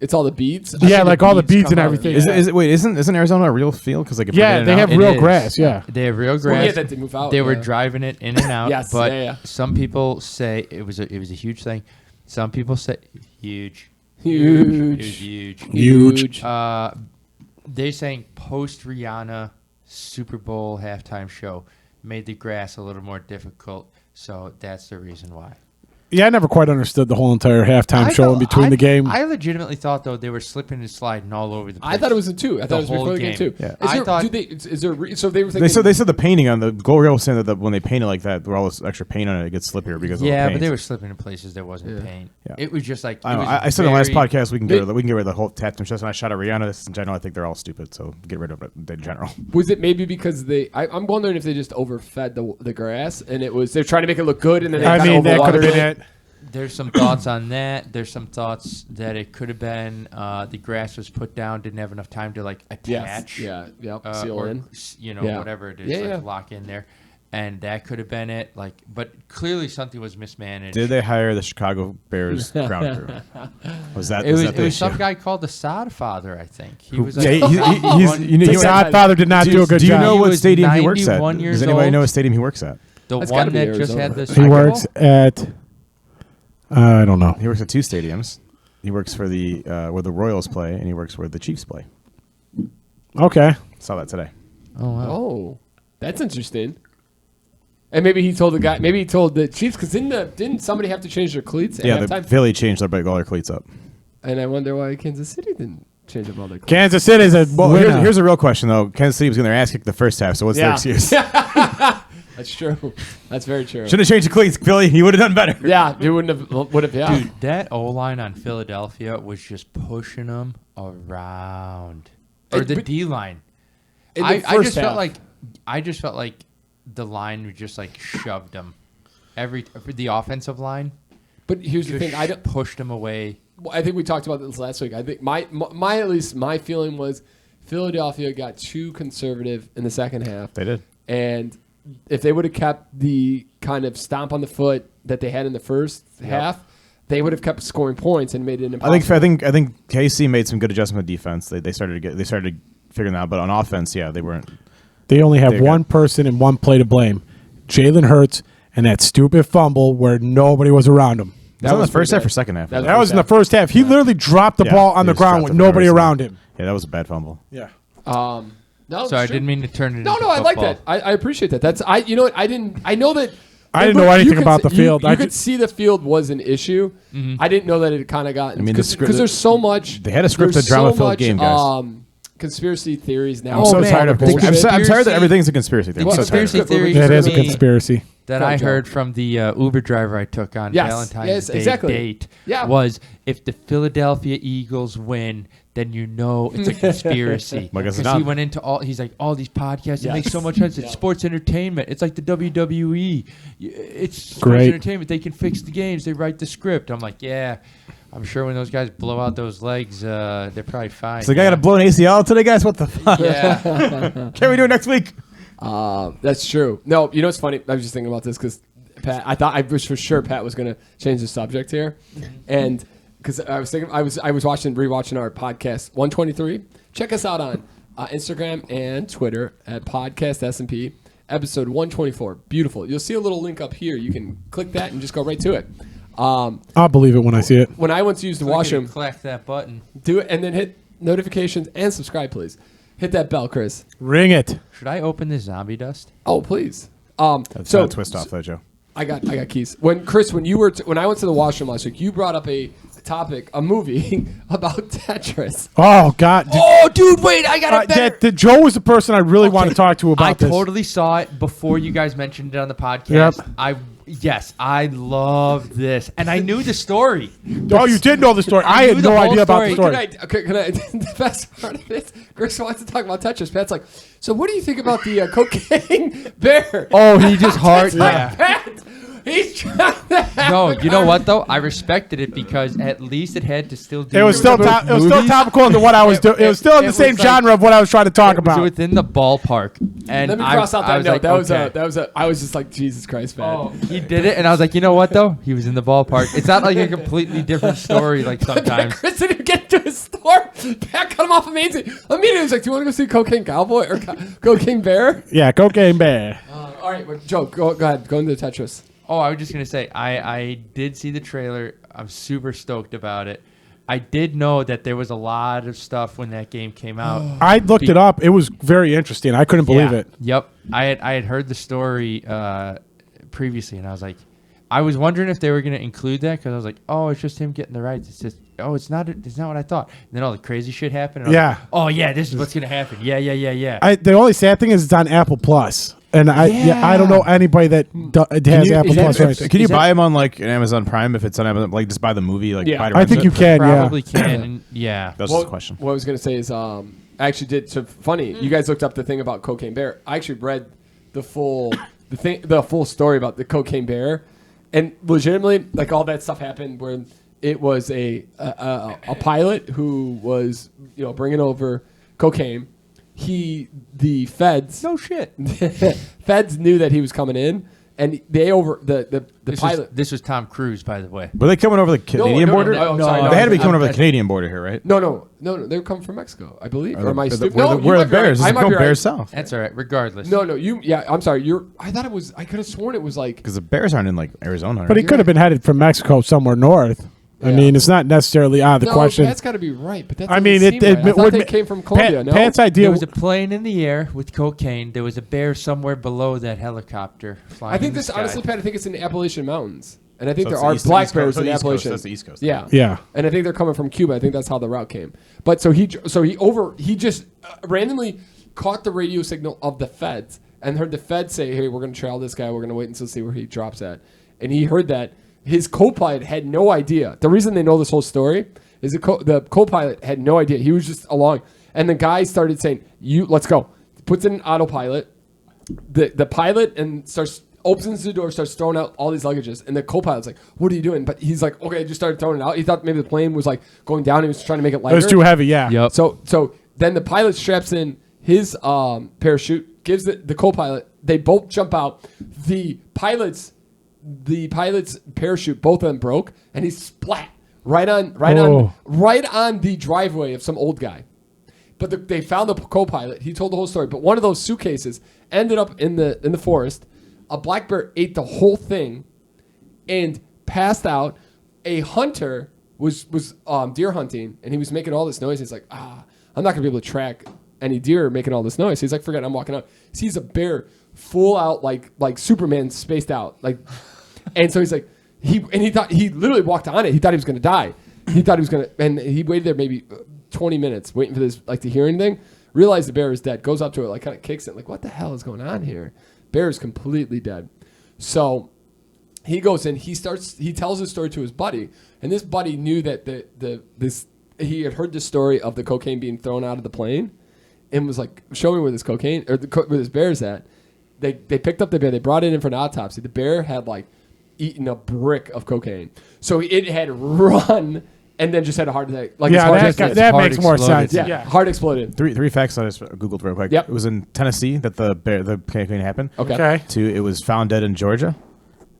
It's all the beads. yeah, like all the beads and come out. everything. Wait, isn't Arizona a real field? Because like if Yeah, we're they getting have out- real It is. grass. Yeah, They have real Well, grass. yeah, that they move out. They were yeah. driving it in and out. Yes, but yeah. some people say it was a huge thing. Some people say huge. Huge. It was huge. Huge. They're saying post Rihanna Super Bowl halftime show made the grass a little more difficult, so that's the reason why. yeah. I never quite understood the whole entire halftime show in between the game. I legitimately thought though they were slipping and sliding all over the place. I thought it was in two. I thought it was whole before the game game. too. Yeah. Is I there, thought- do they, is there? So they were thinking. They said the painting on the goal rail was saying that when they paint it like that, there all this extra paint on it, it gets slippier because of the Yeah, paint. but they were slipping in places there wasn't Yeah. paint. Yeah. It was just like I, it don't know, was I said in the last very- podcast we can get rid of the whole tattoo and I shot at Rihanna. This in general, I think they're all stupid, so get rid of it in general. Was it maybe because I'm wondering if they just overfed the grass and they're trying to make it look good and then they I kind mean, of that could have overwatered been it. it. There's some thoughts on that. There's some thoughts that it could have been the grass was put down, didn't have enough time to like attach. Yes. Yeah. Yep. Seal or, in. Yeah. Whatever it is, Yeah, like yeah. lock in there. And that could have been it. Like, but clearly something was mismanaged. Did they hire the Chicago Bears ground crew? Was that It was that the some issue? guy called the Sod Father, I think. He Who- was yeah, like, The Godfather did not do a good do you job. know He what was stadium he works at? 91 years Does anybody old. know what stadium he works at? the That's gotta one be that just Arizona. had the He Super works Bowl? at. I don't know. He works at two stadiums. He works for the where the Royals play, and he works where the Chiefs play. Okay. Saw that today. Oh wow. Oh, that's interesting. And maybe he told the guy. Maybe he told the Chiefs because didn't somebody have to change their cleats at Yeah, the halftime? Philly changed all their cleats up. And I wonder why Kansas City didn't change up all their cleats. Kansas City's a Well, winner. here's a real question though. Kansas City was going to ass kick the first half, so what's their Yeah. excuse? That's true. That's very true. Should have changed the cleats, Philly. You would have done better. Yeah, you wouldn't have. Would have. Yeah. Dude, that O line on Philadelphia was just pushing them around. or the D line. I just felt like the line just like shoved them. The offensive line. But here's the thing: I don't pushed them away. Well, I think we talked about this last week. I think my at least my feeling was Philadelphia got too conservative in the second half. They did, and if they would have kept the kind of stomp on the foot that they had in the first half, they would have kept scoring points and made it impossible. I think KC made some good adjustment of defense. They started figuring that out, but on offense, yeah, they weren't. They only have one person and one play to blame: Jalen Hurts and that stupid fumble where nobody was around him. That was the first half or second half? That was in the first half. He literally dropped the ball on the ground with nobody around him. Yeah, that was a bad fumble. Yeah. No, so I didn't mean to turn it into I like that. I appreciate that. You know what? I know that. I didn't know anything about the field. You could see the field was an issue. Mm-hmm. I didn't know that it kind of got. Because there's so much. They had a scripted drama-filled game, guys. Conspiracy theories now. I'm so tired of bullshit. I'm tired that everything's a conspiracy theory. Conspiracy theory. It is a conspiracy. That I heard from the Uber driver I took on Valentine's Day date was if the Philadelphia Eagles win, then you know it's a conspiracy. Because he went into he's like, all these podcasts, it makes so much sense. It's sports entertainment. It's like the WWE. It's sports entertainment. They can fix the games. They write the script. I'm like, yeah. I'm sure when those guys blow out those legs, they're probably fine. So the guy got to blow an ACL today, guys? What the fuck? Yeah. Can we do it next week? That's true. No, you know what's funny? I was just thinking about this because Pat. I was for sure Pat was going to change the subject here, and because I was thinking, I was rewatching our podcast 123. Check us out on Instagram and Twitter at Podcast S&P episode 124. Beautiful. You'll see a little link up here. You can click that and just go right to it. I'll believe it when I see it. When I went to use the washroom, click that button. Do it, and then hit notifications and subscribe, please. Hit that bell, Chris. Ring it. Should I open this zombie dust? Oh, please. That's not a twist off, though, Joe. I got keys. When I went to the washroom last week, you brought up a topic, a movie about Tetris. Oh God! Dude, wait! I got it better. Joe was the person I really want to talk to about this. I totally saw it before you guys mentioned it on the podcast. Yep. I love this, and I knew the story. Oh, you did know the story. I had no idea about the story. Can I? The best part of it, Chris wants to talk about Tetris. Pat's like, so what do you think about the cocaine bear? Oh, he just hard. Pat, he's trying to. No, you know what though? I respected it because at least it had to still do. It was still topical into what I was doing. It was still in the same genre of what I was trying to talk about. It was within the ballpark. And let me cross out that note. That was I was just like, Jesus Christ, man. Oh, he did it, and I was like, you know what though? He was in the ballpark. It's not like a completely different story. Like sometimes. Chris didn't even get to his store. Pat cut him off amazing. Immediately, he was like, "Do you want to go see Cocaine Cowboy or Cocaine Bear?" Yeah, Cocaine Bear. All right, Joe, go ahead. Go into Tetris. Oh, I was just going to say, I did see the trailer. I'm super stoked about it. I did know that there was a lot of stuff when that game came out. I looked it up. It was very interesting. I couldn't believe it. Yep. I had heard the story previously, and I was like, I was wondering if they were going to include that because I was like, oh, it's just him getting the rights. It's just, it's not what I thought. And then all the crazy shit happened. And I was like, oh, yeah, this is what's going to happen. Yeah. The only sad thing is it's on Apple Plus. And I don't know anybody that has Apple Plus right there. Can you buy them on like an Amazon Prime if it's on Amazon? Like just buy the movie. Like buy I think you can. Probably can. Yeah. That's the question. What I was gonna say is I actually did. So funny. You guys looked up the thing about Cocaine Bear. I actually read the full story about the Cocaine Bear, and legitimately, like all that stuff happened where it was a pilot who was bringing over cocaine. The feds. No shit. Feds knew that he was coming in, and they the pilot. This was Tom Cruise, by the way. Were they coming over the Canadian border? No, they had to be coming over the Canadian border here, right? No. They were coming from Mexico, I believe. Where are the bears? Right. Go bears south. That's all right. Regardless. No. I'm sorry. I thought it was. I could have sworn it was like because the bears aren't in like Arizona. Right? But he could have been headed from Mexico somewhere north. I mean, it's not necessarily out of the question. That's got to be right, but that it came from Colombia. Pat's idea. There was a plane in the air with cocaine. There was a bear somewhere below that helicopter flying. I think this, honestly, Pat. I think it's in the Appalachian Mountains, and I think there are black bears in the Appalachian. That's the East Coast. Yeah. And I think they're coming from Cuba. I think that's how the route came. But he just randomly caught the radio signal of the feds and heard the feds say, "Hey, we're going to trail this guy. We're going to wait until see where he drops at," and he heard that. His co-pilot had no idea. The reason they know this whole story is the co-pilot had no idea. He was just along. And the guy started saying, let's go. Puts it in autopilot. The pilot and opens the door, starts throwing out all these luggages. And the co-pilot's like, what are you doing? But he's like, okay, just started throwing it out. He thought maybe the plane was like going down. He was trying to make it lighter. It was too heavy, yeah. Yep. So then the pilot straps in his parachute, gives the co-pilot. They both jump out. The pilot's parachute, both of them broke, and he splat right on the driveway of some old guy. But they found the co-pilot. He told the whole story. But one of those suitcases ended up in the forest. A black bear ate the whole thing and passed out. A hunter was deer hunting, and he was making all this noise. He's like, I'm not going to be able to track any deer making all this noise. He's like, forget it, I'm walking out. Sees a bear full out like Superman spaced out. And so he's like, he literally walked on it. He thought he was going to die. He thought he was going to, and he waited there maybe 20 minutes waiting for this, to hear anything. Realized the bear is dead. Goes up to it, kind of kicks it. Like, what the hell is going on here? Bear is completely dead. So he goes in. He tells his story to his buddy, and this buddy knew that he had heard the story of the cocaine being thrown out of the plane, and was like, show me where this cocaine or where this bear's at. They picked up the bear. They brought it in for an autopsy. The bear had eaten a brick of cocaine, so it had run. And then just had a heart attack. That makes more sense. Yeah, heart exploded. Three facts I just Googled real quick. Yep. It was in Tennessee that the cocaine happened. Okay. 2, it was found dead in Georgia.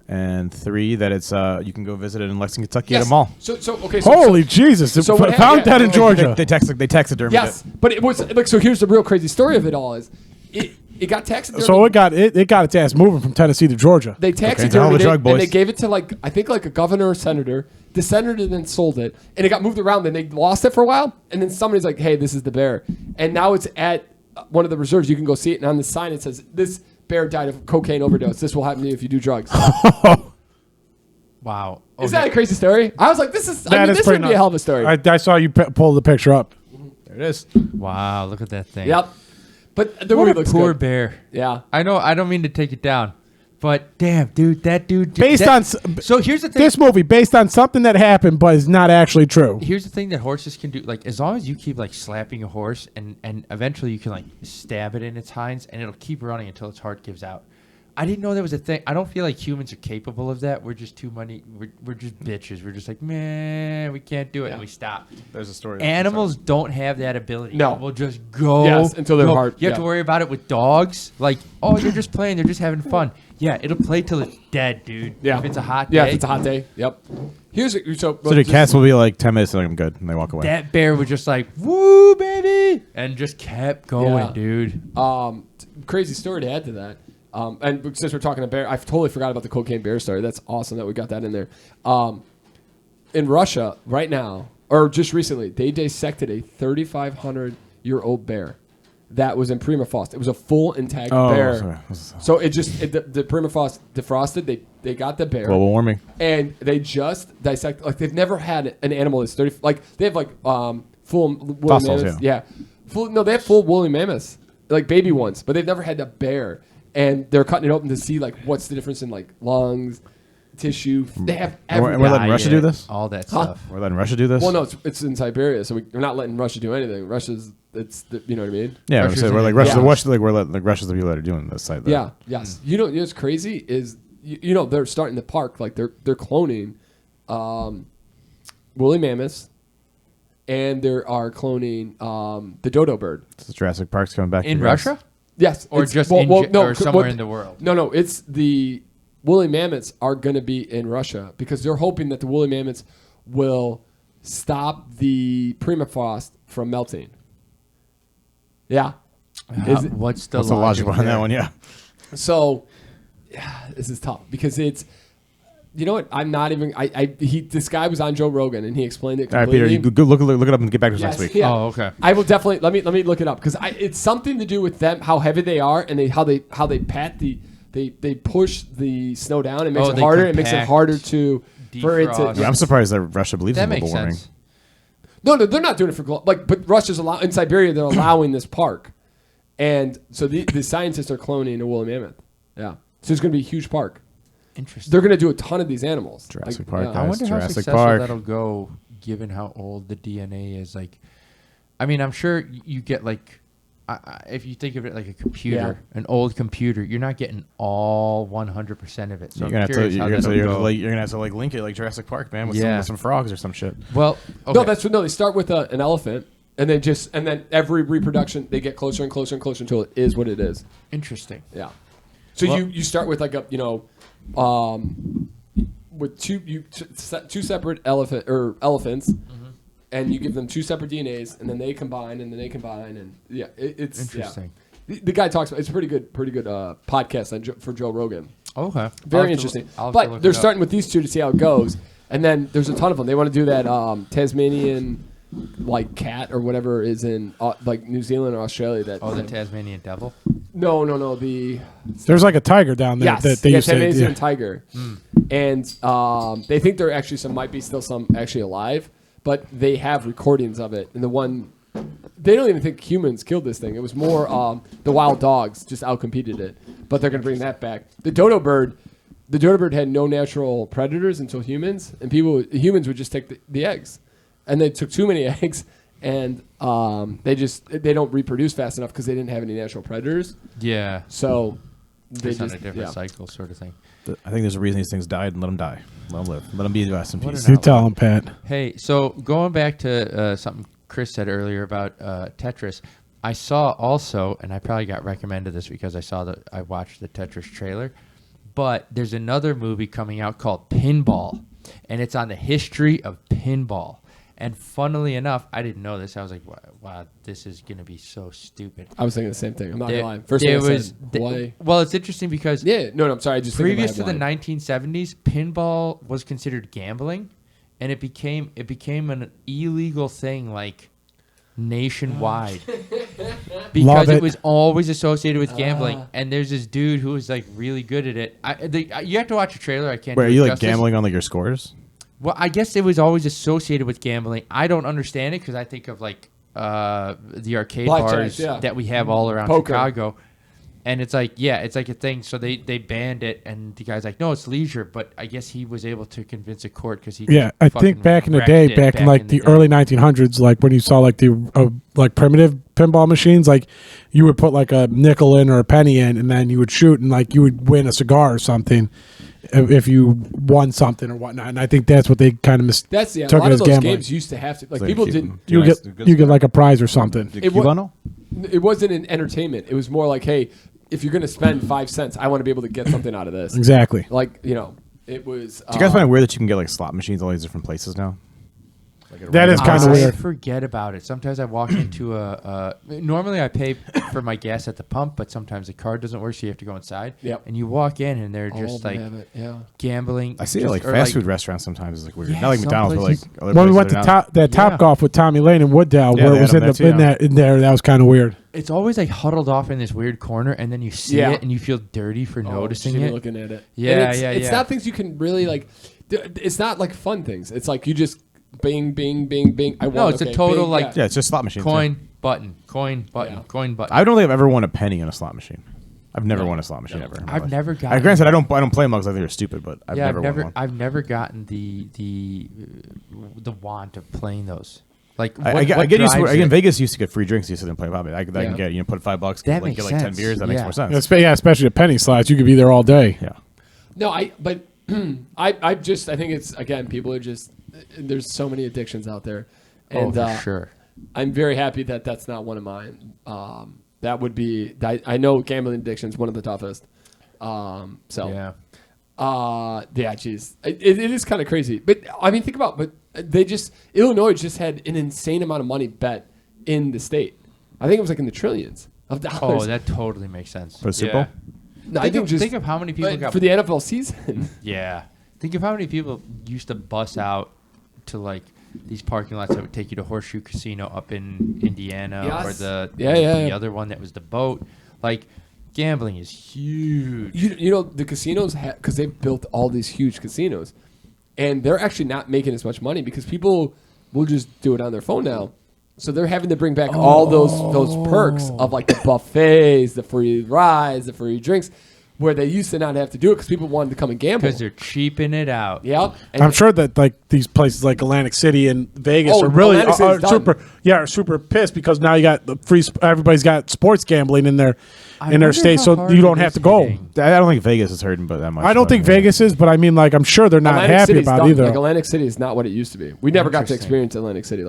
And 3, that it's you can go visit it in Lexington, Kentucky at a mall. Holy Jesus! So found dead in Georgia. They taxidermied yes, but it was so. Here's the real crazy story of it all: is it got taxidermied. So it got its ass moving from Tennessee to Georgia. They taxidermied it, and they gave it to I think a governor or senator. The senator then sold it, and it got moved around. Then they lost it for a while, and then somebody's like, "Hey, this is the bear," and now it's at one of the reserves. You can go see it, and on the sign it says, "This bear died of cocaine overdose. This will happen to you if you do drugs." Wow. Is that a crazy story? I was like, "This is this would be a hell of a story." I saw you pull the picture up. There it is. Wow, look at that thing. Yep. But the What movie a looks poor good. bear. Yeah. I know. I don't mean to take it down, but damn, dude, that dude. So here's the thing. This movie based on something that happened, but is not actually true. Here's the thing that horses can do. As long as you keep slapping a horse, and eventually you can stab it in its hinds, and it'll keep running until its heart gives out. I didn't know that was a thing. I don't feel like humans are capable of that. We're just too many. We're just bitches. We're just like, man, we can't do it, and we stop. There's a story. Animals don't have that ability. No. We'll just go. Yes, until their heart. You have to worry about it with dogs. Oh, you're just playing. They're just having fun. Yeah, it'll play till it's dead, dude. Yeah. If it's a hot day. Yeah, if it's a hot day. Yep. So the cats will be 10 minutes and I'm good, and they walk away. That bear was just woo, baby, and just kept going, Yeah. dude. Crazy story to add to that. And since we're talking about bear, I totally forgot about the cocaine bear story. That's awesome that we got that in there. In Russia right now, or just recently, they dissected a 3,500-year-old bear that was in permafrost. It was a full intact bear. Sorry. So the permafrost defrosted. They got the bear. Global warming. And they just dissect. They've never had an animal that's 30. They have full woolly Fossils, mammoths. Yeah. They have full woolly mammoths, baby ones, but they've never had a bear. And they're cutting it open to see what's the difference in lungs, tissue. They have everything. We're letting Russia do this? All that stuff. We're letting Russia do this? Well, no, it's in Siberia, so we're not letting Russia do anything. You know what I mean? Yeah, Russia's we're like in- Russia's Yeah. Russia's the people that are doing this side. Yeah. Yes. You know what's crazy is they're starting to park they're cloning woolly mammoths, and they are cloning the dodo bird. So Jurassic Park's coming back In to US. Russia? Yes, Or it's- just or somewhere in the world? No, it's the woolly mammoths are going to be in Russia because they're hoping that the woolly mammoths will stop the permafrost from melting. Yeah. What's the What's the logic behind there? that one? Yeah. So this is tough because it's, you know what? I'm not even. This guy was on Joe Rogan and he explained it All right, completely. Peter, you go look it up and get back to us Yes, next week. yeah. Oh, okay. I will definitely let me look it up because it's something to do with them, how heavy they are, and how they pat they push the snow down. It makes it they harder. It makes it compact, harder for it to. defrost. Yeah, I'm surprised that Russia believes That in makes global warming. sense. No, they're not doing it for but Russia's in Siberia. They're allowing this park, and so the scientists are cloning a woolly mammoth. Yeah, so it's going to be a huge park. Interesting. They're going to do a ton of these animals. Jurassic Park, I guys. wonder how Jurassic successful Park. that'll go, given how old the DNA is. I mean, I'm sure you get like, if you think of it like a computer, an old computer, you're not getting all 100% of it. So you're gonna have to like link it like Jurassic Park, man, with some frogs or some shit. Well, okay. No, they start with an elephant, and then every reproduction they get closer and closer and closer until it is what it is. Interesting. Yeah. So you start with like a with two separate elephants. And you give them two separate DNAs, and then they combine, and it's interesting. Yeah. The guy talks about it's a pretty good podcast for Joe Rogan. Okay, very interesting. But they're starting with these two to see how it goes, and then there's a ton of them. They want to do that Tasmanian like cat or whatever is in like New Zealand or Australia. The Tasmanian devil. No. There's like a tiger down there. Yes, that they used to Tasmanian tiger, and they think there actually might be still some actually alive. But they have recordings of it. And they don't even think humans killed this thing. It was more the wild dogs just outcompeted it. But they're going to bring that back. The dodo bird had no natural predators until humans. And humans would just take the eggs. And they took too many eggs. And they don't reproduce fast enough because they didn't have any natural predators. Yeah. So it's on a different cycle sort of thing. I think there's a reason these things died, and let them die. Let them live. Let them be the rest in peace. You tell them, Pat. Hey, so going back to something Chris said earlier about Tetris, I saw also, and I probably got recommended this because I watched the Tetris trailer, but there's another movie coming out called Pinball, and it's on the history of pinball. And funnily enough, I didn't know this. I was like, wow, this is going to be so stupid. I was thinking the same thing. I'm not going to lie. First thing I said, why? Well, it's interesting because... Yeah, no, I'm sorry. I just previous to the 1970s, pinball was considered gambling, and it became an illegal thing, like, nationwide. Because it was always associated with gambling. And there's this dude who was, like, really good at it. You have to watch a trailer. I can't. Wait, are you, like, gambling on, like, your scores? Well, I guess it was always associated with gambling. I don't understand it because I think of like the arcade bars that we have all around Chicago, and it's like it's like a thing. So they banned it, and the guy's like, no, it's leisure. But I guess he was able to convince a court because he I think back in the day, back in like the early 1900s, like when you saw like the like primitive pinball machines, like you would put like a nickel in or a penny in, and then you would shoot, and like you would win a cigar or something if you won something or whatnot. And I think that's what they kind of took a lot it of as those gambling. games used to have to people didn't. You get like a prize or something. It wasn't an entertainment. It was more like, hey, if you're going to spend 5 cents, I want to be able to get something out of this. Exactly. Like, it was... Do you guys find it weird that you can get like slot machines all these different places now? That is kind of weird. I forget about it. Sometimes I walk into normally I pay for my gas at the pump, but sometimes the card doesn't work, so you have to go inside. Yep. And you walk in, and they're just like gambling. I see it like fast food restaurants sometimes. It's like weird. Not like McDonald's, but like other when we places went to that Top Golf with Tommy Lane in Wooddale, where it was in there, that was kind of weird. It's always like huddled off in this weird corner, and then you see it, and you feel dirty for noticing it. Looking at it. It's not things you can really like. It's not like fun things. It's like you just. Bing, bing, bing, bing. It's a total bing, it's just slot machines. Coin, button, coin, button, coin, button. I don't think I've ever won a penny on a slot machine. I've never won a slot machine ever. I've never gotten. Granted, I don't play them because I think they're stupid, but I've never won one. I've never gotten the want of playing those. Like I get used to. Again, Vegas used to get free drinks. Used to play Bobby. I can get put $5. That makes get like 10 beers. That makes more sense. Especially at penny slots, you could be there all day. Yeah. No, I think it's again people are just. There's so many addictions out there, and for sure. I'm very happy that that's not one of mine. That would be. I know gambling addiction is one of the toughest. Geez, it is kind of crazy. But I mean, think about. But Illinois just had an insane amount of money bet in the state. I think it was like in the trillions of dollars. Oh, that totally makes sense. For the Super Bowl? No, think of how many people got for the NFL season. Yeah, think of how many people used to bus out to like these parking lots that would take you to Horseshoe Casino up in Indiana, or the other one that was the boat. Like gambling is huge. You know the casinos because they've built all these huge casinos, and they're actually not making as much money because people will just do it on their phone now. So they're having to bring back all those perks of like the buffets, the free rides, the free drinks. where they used to not have to do it because people wanted to come and gamble. Because they're cheaping it out. Yeah, I'm sure that like these places like Atlantic City and Vegas Oh, are really Atlantic City's done. are super pissed because now you got the everybody's got sports gambling in their wonder state, how so hard you don't it have is to go. hitting. I don't think Vegas is hurting, but that much. I don't think Vegas is, but I mean, like, I'm sure they're not Atlantic happy City's about done. either. Like Atlantic City is not what it used to be. We never got to Interesting. experience Atlantic City.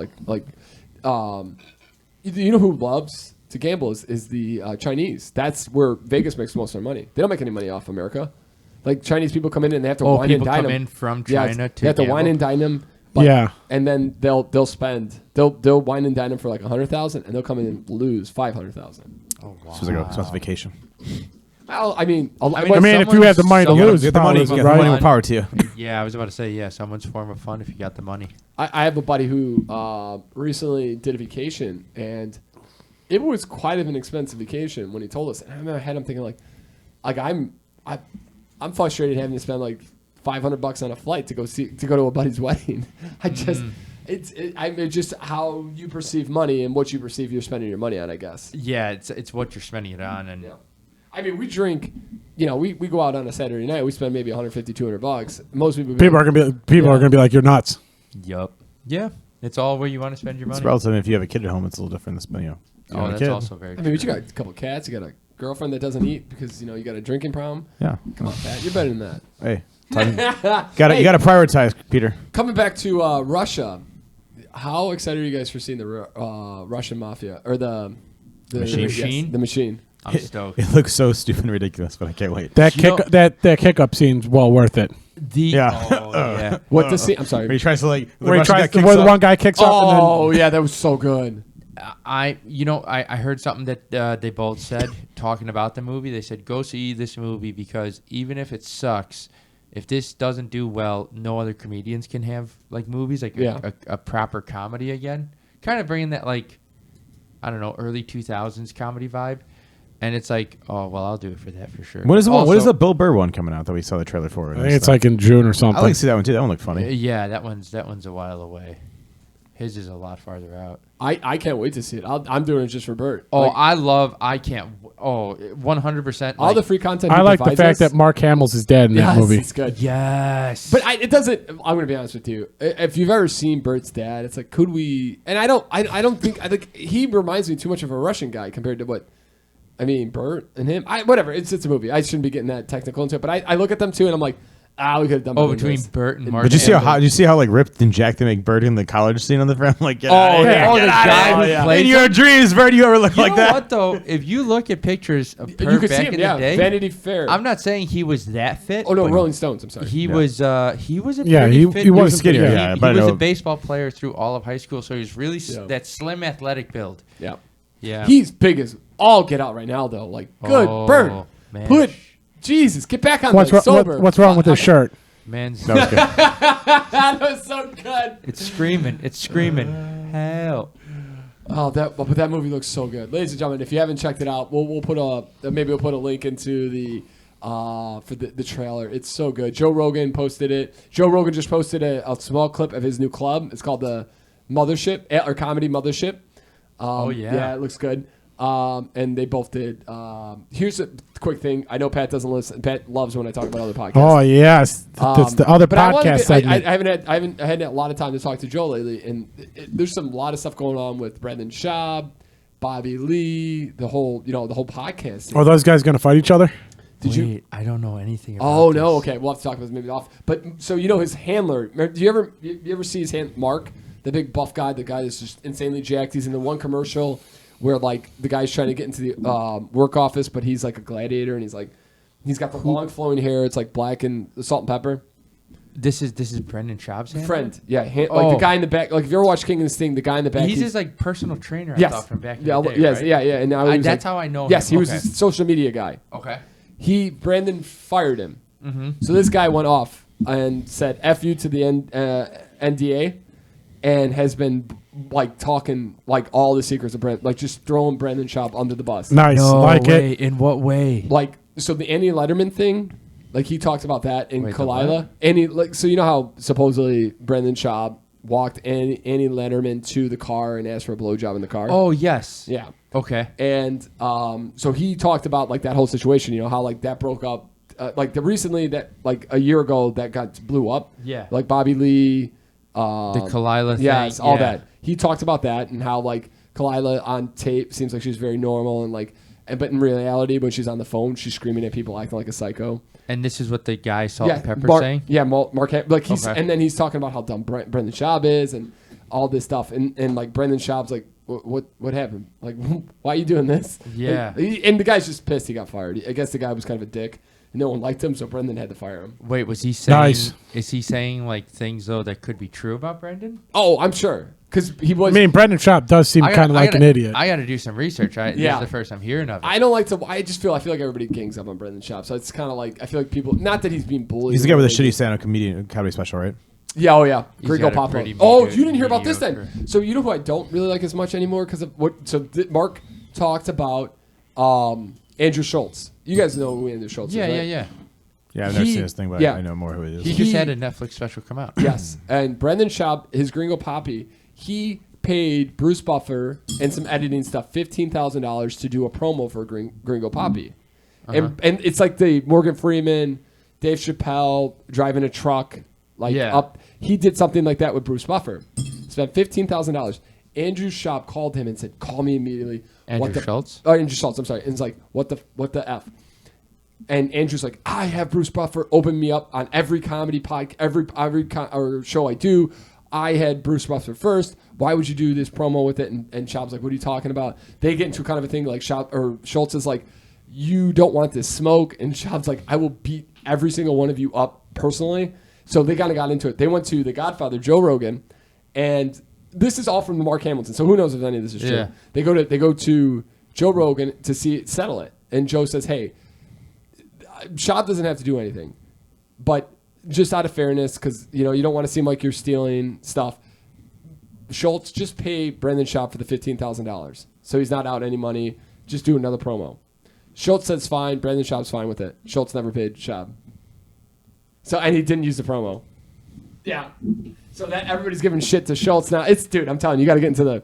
You know who loves to gamble is the Chinese. That's where Vegas makes most of their money. They don't make any money off America. Like Chinese people come in and they have to wine and people dine come them. in from Yeah, China to they have to gamble? wine and dine them. Yeah. and then they'll spend they'll wine and dine them for like 100,000, and they'll come in and lose 500,000. Oh wow. It's like a special vacation. Well, I mean, I mean, if you had the money to someone- lose, Get the money, probably, get the right? money with power to you. Yeah, I was about to say, yeah, someone's form of fun if you got the money. I have a buddy who recently did a vacation, and it was quite an expensive vacation when he told us. And in my head, I'm thinking like I'm frustrated having to spend like $500 on a flight to go to a buddy's wedding. It's just how you perceive money and what you perceive you're spending your money on, I guess. Yeah, it's what you're spending it on, and Yeah. I mean, we drink, we go out on a Saturday night, we spend maybe $150, $200. Most people Are gonna be like, you're nuts. yup, yeah, it's all where you want to spend your money. It's relative. If you have a kid at home, it's a little different. You Oh, have a that's kid. also very. I mean, but you got a couple cats, you got a girlfriend that doesn't eat because, you got a drinking problem. Yeah. Come on, Pat, you're better than that. Hey, you gotta prioritize, Peter. Coming back to Russia, how excited are you guys for seeing the Russian mafia or the Machine? Yes, the machine? I'm stoked. It looks so stupid and ridiculous, but I can't wait. That You kick know- that kick up scene's well worth it. Yeah. Oh, yeah. What the scene? I'm sorry. Where he tries to the Where he Russian guy tries to, kicks where the up. one guy kicks up and Oh yeah, that was so good. I heard something that they both said talking about the movie. They said, go see this movie because even if it sucks, if this doesn't do well, no other comedians can have like movies, like a proper comedy again. Kind of bringing that like, I don't know, early 2000s comedy vibe. And it's like, oh, well, I'll do it for that for sure. What is the one? What is Also- the Bill Burr one coming out that we saw the trailer for? then I think it's like in June or I something. like to see that one too. That one looked funny. Yeah, that one's a while away. His is a lot farther out. I can't wait to see it. I'm doing it just for Bert. Oh, Like, I can't. Oh, 100%. all the free content. I he like the provides fact us- that Mark Hamill's his dad in that Yes, movie. it's good. Yes. But it doesn't. I'm going to be honest with you. If you've ever seen Bert's dad, it's like, could we? And I don't think. I think he reminds me too much of a Russian guy compared to what. I mean, Bert and him. Whatever. It's a movie. I shouldn't be getting that technical into it. But I look at them too, and I'm like, we could have done. Oh, better than between this. Bert and Mark. Did you see Hamill. how? Did you see how like ripped and jacked they make Bird in the college scene on the front? Like, get Oh, outta here. yeah. Oh, the Get outta guy here. who plays In your dreams, Bird, you ever look You like know that? what though? If you look at pictures of You Bert could see back him. in Yeah, the day, Vanity Fair. I'm not saying he was that fit. Oh no, but Rolling Stones. I'm sorry. He Yeah. was a Yeah, pretty he- fit he dude. was skinnier, He- yeah, he but I was a know- baseball player through all of high school, so he's really Yeah. that slim athletic build. Yeah. Yeah, He's big as all get out right now, though. Like, good Oh, Bert. man. Put Jesus, get back on What's the sober. what's wrong with his shirt? man's No, okay. That was so good. it's screaming, help. Oh, that movie looks so good, ladies and gentlemen. If you haven't checked it out, we'll put a link into the for the trailer. It's so good. Joe Rogan posted it. Joe Rogan just posted a small clip of his new club. It's called the Mothership or Comedy Mothership. Oh, yeah. it looks good. And they both did. Here's a quick thing. I know Pat doesn't listen. Pat loves when I talk about other podcasts. Oh yes, that's the other But I wanted podcast to- segment. I haven't had a lot of time to talk to Joe lately, and there's a lot of stuff going on with Brendan Schaub, Bobby Lee, the whole podcast. Are those guys going to fight each other? Did you? Wait, I don't know anything about Oh this. no. Okay, we'll have to talk about this maybe off. But so his handler. Do you ever see his hand, Mark, the big buff guy, the guy that's just insanely jacked? He's in the one commercial where like the guy's trying to get into the work office, but he's like a gladiator, and he's got the long flowing hair. It's like black and salt and pepper. This is Brendan Schaub's hand? Friend, yeah, like Oh. the guy in the back. Like if you ever watch King of the Sting, the guy in the back. He's his like personal trainer. yes, I thought from back in yeah, the day, yes, right? yeah. And now he was that's like- how I know. Yes, him. he was Okay. a social media guy. Okay. Brandon fired him. So this guy went off and said "F you" to the NDA, and has been like talking like all the secrets of Brandon, like just throwing Brandon Schaub under the bus. Nice, like it. In what way? Like so, the Andy Letterman thing, like he talks about that in Wait, the Kalila. what? And he so you know how supposedly Brandon Schaub walked Annie Letterman to the car and asked for a blowjob in the car. Oh, yes. Yeah. Okay. And so he talked about like that whole situation, you know, how like that broke up, recently that like a year ago that blew up. Yeah. Like Bobby Lee. The Kalila thing. Yes, all that. He talked about that and how like Kalila on tape seems like she's very normal and like, but in reality, when she's on the phone, she's screaming at people, acting like a psycho. And this is what the guy Salt and Pepper saying? Yeah, Mark like he's Okay. and then he's talking about how dumb Brendan Schaub is and all this stuff. And like Brendan Schaub's like, what happened? Like, why are you doing this? Yeah. And the guy's just pissed he got fired. I guess the guy was kind of a dick. And no one liked him, so Brendan had to fire him. Wait, was he saying? Nice. Is he saying like things though that could be true about Brendan? Oh, I'm sure. Because he was. I mean, Brendan Schaub does seem kind of like an idiot. I got to do some research. This is the first I'm hearing of it. I don't like to. I feel like everybody gangs up on Brendan Schaub. So it's kind of like I feel like people. Not that he's being bullied. He's the guy with the shitty stand-up comedy special, right? Yeah. Oh yeah. Gringo got a Papa. pretty Oh, you didn't hear about this mediocre. then? So you know who I don't really like as much anymore because of what? So Mark talked about Andrew Schultz. You guys know who Andrew Schultz is, right? Yeah. Yeah, I've never He- seen this thing, but yeah. I know more who it is. He just had a Netflix special come out. Yes. And Brendan Schaub, his Gringo Poppy, he paid Bruce Buffer and some editing stuff $15,000 to do a promo for Gringo Poppy. And it's like the Morgan Freeman, Dave Chappelle driving a truck up. He did something like that with Bruce Buffer. Spent $15,000. Andrew Schaub called him and said, "Call me immediately." Andrew Schultz? Oh, Andrew Schultz. I'm sorry. And it's like, what the F? And Andrew's like, I have Bruce Buffer open me up on every comedy podcast, every show I do. I had Bruce Buffer first. Why would you do this promo with it? And Schaub's like, what are you talking about? They get into kind of a thing like Schultz is like, you don't want this smoke. And Schaub's like, I will beat every single one of you up personally. So they kind of got into it. They went to the Godfather, Joe Rogan, and this is all from the Mark Hamilton. So who knows if any of this is true? Yeah. They go to Joe Rogan to settle it. And Joe says, hey, Schaub doesn't have to do anything, but just out of fairness, because you don't want to seem like you're stealing stuff. Schultz, just pay Brendan Schaub for the $15,000, so he's not out any money. Just do another promo. Schultz says fine. Brendan Schaub's fine with it. Schultz never paid Schaub, and he didn't use the promo. Yeah, so that everybody's giving shit to Schultz now. Dude, I'm telling you, you got to get into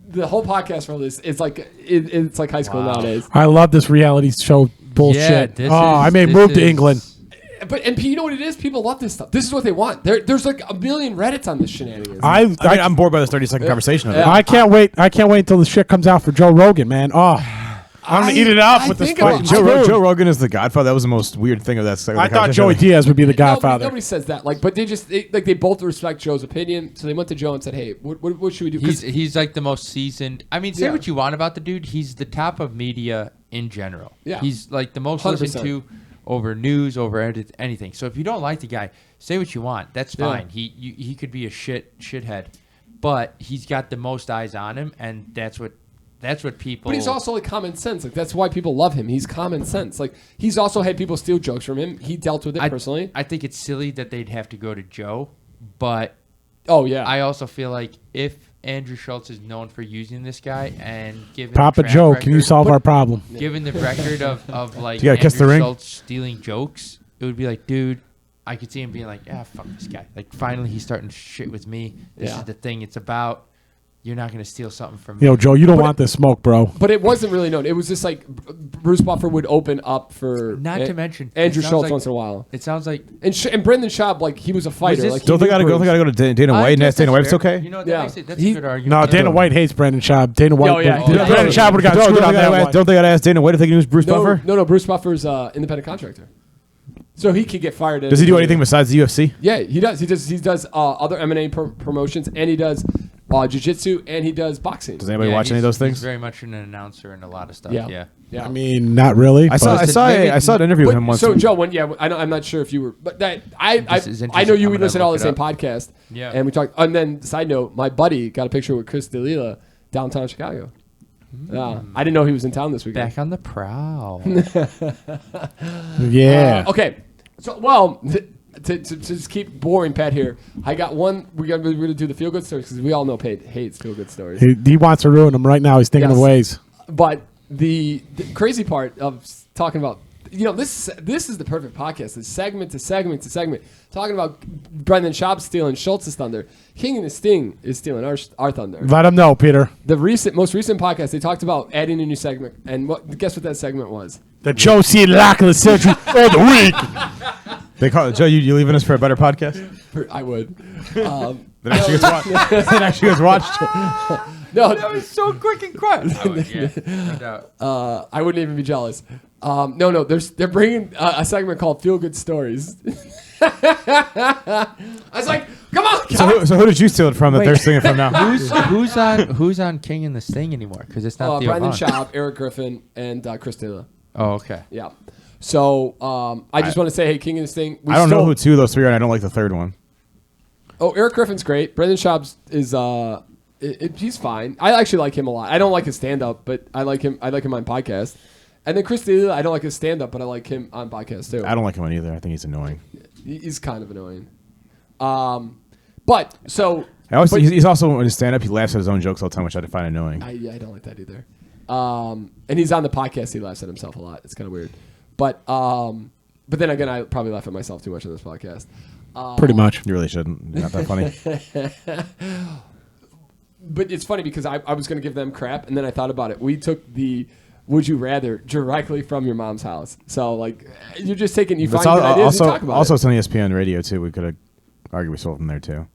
the whole podcast for this. It's like it's like high school nowadays. I love this reality show bullshit. Yeah, I may move to England. But you know what it is? People love this stuff. This is what they want. There's like a million Reddits on this shenanigans. I'm bored by this 30-second conversation. Of it. I can't wait. I can't wait until the shit comes out for Joe Rogan, man. Oh, I'm gonna eat it up with this fucking Joe Rogan is the Godfather. That was the most weird thing of that. I thought Joey Diaz would be the Godfather. Nobody says that. But they both respect Joe's opinion. So they went to Joe and said, "Hey, what should we do?" He's like the most seasoned. I mean, say what you want about the dude. He's the top of media in general. Yeah. He's like the most 100%. listened to over news, over anything. So if you don't like the guy, say what you want. That's fine. He could be a shithead, but he's got the most eyes on him, and that's what people. But he's also like common sense. Like that's why people love him. He's common sense. Like he's also had people steal jokes from him. He dealt with it personally. I think it's silly that they'd have to go to Joe, but oh yeah, I also feel like if Andrew Schultz is known for using this guy and given Papa Joe, can you solve our problem? Given the record of like You gotta kiss the Andrew ring? Schultz stealing jokes, it would be like, dude, I could see him being like, fuck this guy. Like finally he's starting to shit with me. This is the thing it's about. You're not going to steal something from me. Yo, Joe, you don't want this smoke, bro. But it wasn't really known. It was just like Bruce Buffer would open up for Not to mention Andrew it sounds Schultz like- once in a while. It sounds like And Brendan Schaub, like he was a fighter. this- Like, Don't think I gotta go to Dana White and ask Dana White if it's okay? You know, Yeah. that's a good argument. No, Dana White hates Brendan Schaub. Dana White. yeah, Brendan Schaub would have got screwed on that one. Don't they gotta ask Dana White if they can use Bruce Buffer? No. Bruce Buffer's independent contractor, so he could get fired. Does he do anything besides the UFC? Yeah, he does. He does other M&A promotions, and he does jiu-jitsu, and he does boxing. Does anybody Yeah, watch any of those He's things? very much an announcer and a lot of stuff. Yeah. Yeah. I mean, not really. I saw an interview with him once. So Joe, I'm not sure if you were, but This is I interesting. know you I'm would gonna listen to all the look it same up. podcast. Yeah. And we talked. And then side note, my buddy got a picture with Chris D'Elia downtown Chicago. I didn't know he was in town this weekend. Back on the prowl. Yeah. Okay. So to just keep boring Pat here, I got one. We're gonna do the feel good stories because we all know Pat hates feel good stories. He wants to ruin them right now. He's thinking of Yes. ways. But the crazy part of talking about this is the perfect podcast. It's segment to segment to segment. Talking about Brendan Schaub stealing Schultz's thunder. King and the Sting is stealing our thunder. Let them know, Peter. The most recent podcast, they talked about adding a new segment. And guess what that segment was? The Joe C. Lachlan surgery of the week. They call it, Joe, you leaving us for a better podcast? I would. That actually gets watched. No, That was so quick and quiet. No doubt. I wouldn't even be jealous. No, they're bringing a segment called Feel Good Stories. I was like, come on, guys. So who did you steal it from that they're singing from now? Who's on King and the Sting anymore? Because it's not Theo Brendan Vaughn. Schaub, Eric Griffin, and Chris Taylor. Oh, okay. Yeah. So I just want to say, hey, King and the Sting. I don't know who two of those three are, and I don't like the third one. Oh, Eric Griffin's great. Brendan Schaub is he's fine. I actually like him a lot. I don't like his stand up, but I like him on podcast. And then Chris Taylor, I don't like his stand up, but I like him on podcast too. I don't like him either. I think he's annoying. He's kind of annoying. But so he's also in his stand up. He laughs at his own jokes all the time, which I find annoying. I don't like that either. And he's on the podcast. He laughs at himself a lot. It's kind of weird. But then again, I probably laugh at myself too much on this podcast. Pretty much. You really shouldn't. You're not that funny. But it's funny because I was going to give them crap, and then I thought about it. We took the Would You Rather directly from your mom's house. So, like, you're just taking, you find good ideas and talk about also, it. it's on ESPN radio, too. We could have argued we sold them there, too.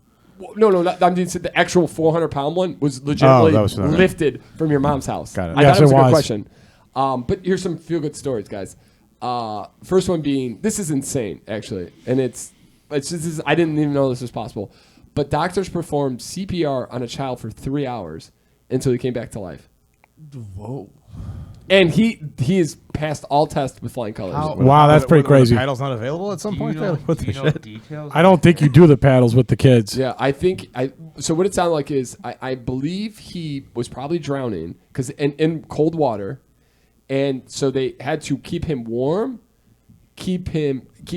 No, I mean, the actual 400-pound one was legitimately lifted from your mom's house. Got it. I Yes, thought it was a it good was. question. But here's some feel-good stories, guys. First one being, this is insane, actually. And it's just, I didn't even know this was possible. But doctors performed CPR on a child for 3 hours until he came back to life. Whoa. And he is passed all tests with flying colors. Wow, that's pretty crazy. The title's not available at some point? What the shit? I don't think you do the paddles with the kids. Yeah, so what it sounded like is I believe he was probably drowning because in cold water, and so they had to keep him warm, keep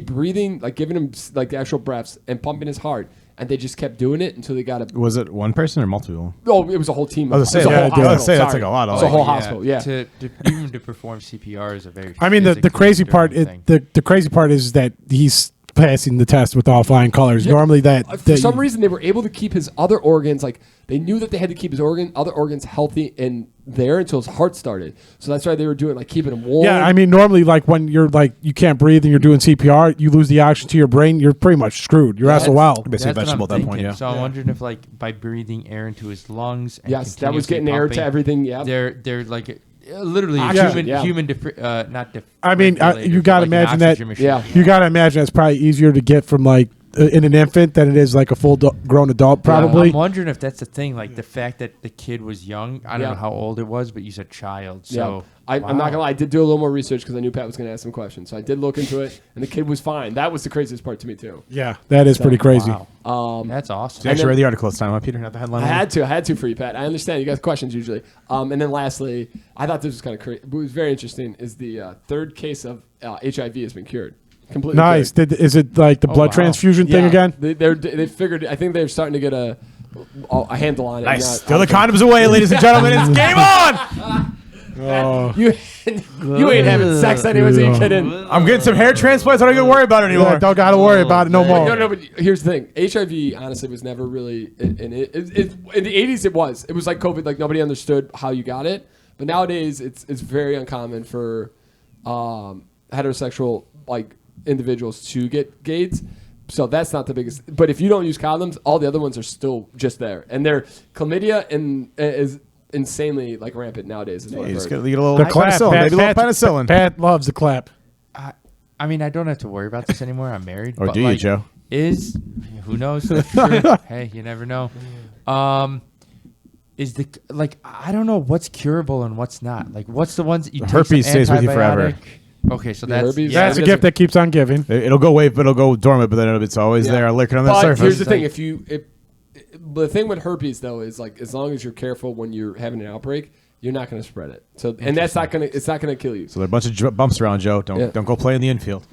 breathing, like giving him like the actual breaths and pumping his heart. And they just kept doing it until they got a. Was it one person or multiple? Oh, it was a whole team. I was It was a whole going to hospital, say that's sorry. like a lot. It was a whole hospital. Yeah. Even to perform CPR is a very. I mean, the crazy part the crazy part is that he's passing the test with all flying colors. Yeah. Normally For some reason they were able to keep his other organs, like they knew that they had to keep his other organs healthy and there until his heart started. So that's why they were doing, like, keeping him warm. Yeah, I mean, normally, like, when you're, like, you can't breathe and you're doing CPR, you lose the oxygen to your brain, you're pretty much screwed. You're SOL. Basically vegetable at that point, yeah. So I'm wondering if, like, by breathing air into his lungs and yes, that was getting air to everything, yeah. They're like, literally Oxygen, I mean, you got to imagine that. Yeah. You got to imagine it's probably easier to get from, like, in an infant than it is like a full grown adult, probably. I'm wondering if that's the thing, like the fact that the kid was young. I don't know how old it was, but you said child. So I'm not gonna lie, I did do a little more research because I knew Pat was gonna ask some questions. So I did look into it, and the kid was fine. That was the craziest part to me too. Yeah, that is pretty crazy. Wow. That's awesome. Did you actually read the article this time, huh, Peter? Not the headline. I had to for you, Pat. I understand you guys questions usually. And then lastly, I thought this was kind of crazy. What was very interesting is the third case of HIV has been cured. Completely nice. Is it like the blood transfusion thing again? They figured. I think they're starting to get a handle on it. Nice. Throw the condoms away, ladies and gentlemen. It's game on. Oh. You ain't having sex anyways. Are you kidding? I'm getting some hair transplants. I don't even worry about it anymore. Yeah, don't got to worry about it no more. No, but here's the thing. HIV, honestly, was never really in the 80s. It was like COVID. Like nobody understood how you got it. But nowadays, it's very uncommon for heterosexual individuals to get AIDS. So that's not the biggest. But if you don't use condoms, all the other ones are still just there, and their chlamydia is insanely rampant nowadays. Is what I've heard. Get a little The clap, penicillin. Maybe a little penicillin. Pat loves the clap. I mean, I don't have to worry about this anymore. I'm married. Or but do you, Joe? Who knows? Sure. Hey, you never know. Is I don't know what's curable and what's not. Like, what's the ones that you take herpes some stays with you forever. antibiotic? Okay, so that's herpes? That's a gift that keeps on giving. It'll go away, but it'll go dormant. But then it's always there, lurking on the But surface. here's the thing: the thing with herpes though is as long as you're careful when you're having an outbreak, you're not going to spread it. So, and that's not going to kill you. So there are a bunch of bumps around, Joe. Don't go play in the infield.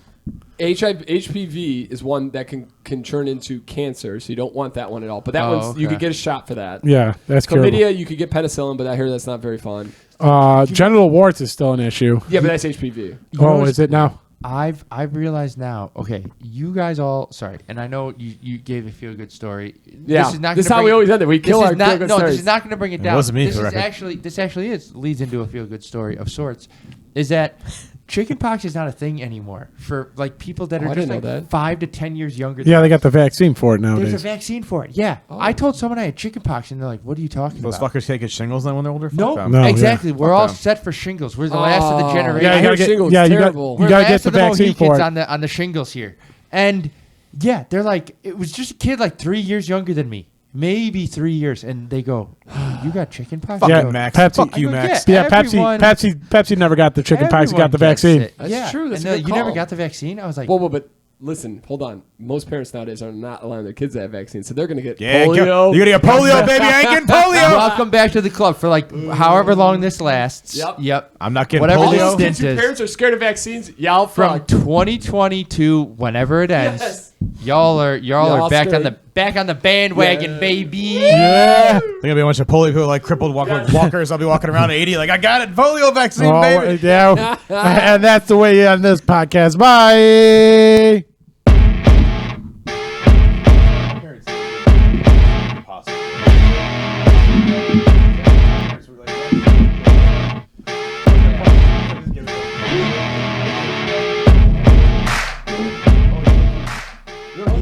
HPV is one that can turn into cancer, so you don't want that one at all. But that one's you okay. could get a shot for that. Yeah, that's Chlamydia, curable. you could get penicillin, but I hear that's not very fun. Genital warts is still an issue. Yeah, but that's HPV. Oh, is it now? I've realized now. Okay, you guys all sorry, and I know you gave a feel good story. Yeah, this is how we always end it. We kill our feel good stories. This is not going to bring it down. wasn't me, This for is the record. actually leads into a feel good story of sorts. Is that chickenpox is not a thing anymore for like people that Oh, are I just didn't know like that. 5 to 10 years younger. Yeah, than they got the vaccine for it There's a nowadays. vaccine for it. Yeah, I told someone I had chickenpox, and they're like, "What are you talking Those about?" fuckers can't get shingles then when they're older? Fuck No, them. No. exactly. We're Fuck all them. set for shingles. We're the last of the generation. Yeah, I you hear gotta get, shingles yeah, you terrible. got We're to get the vaccine for it. on the shingles here. And yeah, they're like, it was just a kid like 3 years younger than me, maybe 3 years, and they go, "You got chickenpox?" Fucking I Yeah, go, Max. Pepsi- Fuck you, I go, Max. Yeah, everyone- Pepsi never got the chicken pox. He got the everyone gets vaccine. it. That's Yeah. true. That's and a good you never call. got the vaccine? I was like, Whoa, but listen, hold on. Most parents nowadays are not allowing their kids to have vaccines, so they're going to get Yeah, polio. you're gonna get polio, baby. I ain't getting polio. welcome back to the club for like however long this lasts. Yep. I'm not getting Whatever All this those polio. kids stint whose is. parents are scared of vaccines, y'all From fuck. 2020 to whenever it ends, Yes. y'all are Y'all back on straight. the bandwagon, Yeah. baby. Yeah. There's gonna be a bunch of polio people like crippled walkers. I'll be walking around at 80 like I got it, polio vaccine, Oh, baby. yeah. And that's the way you end this podcast. Bye.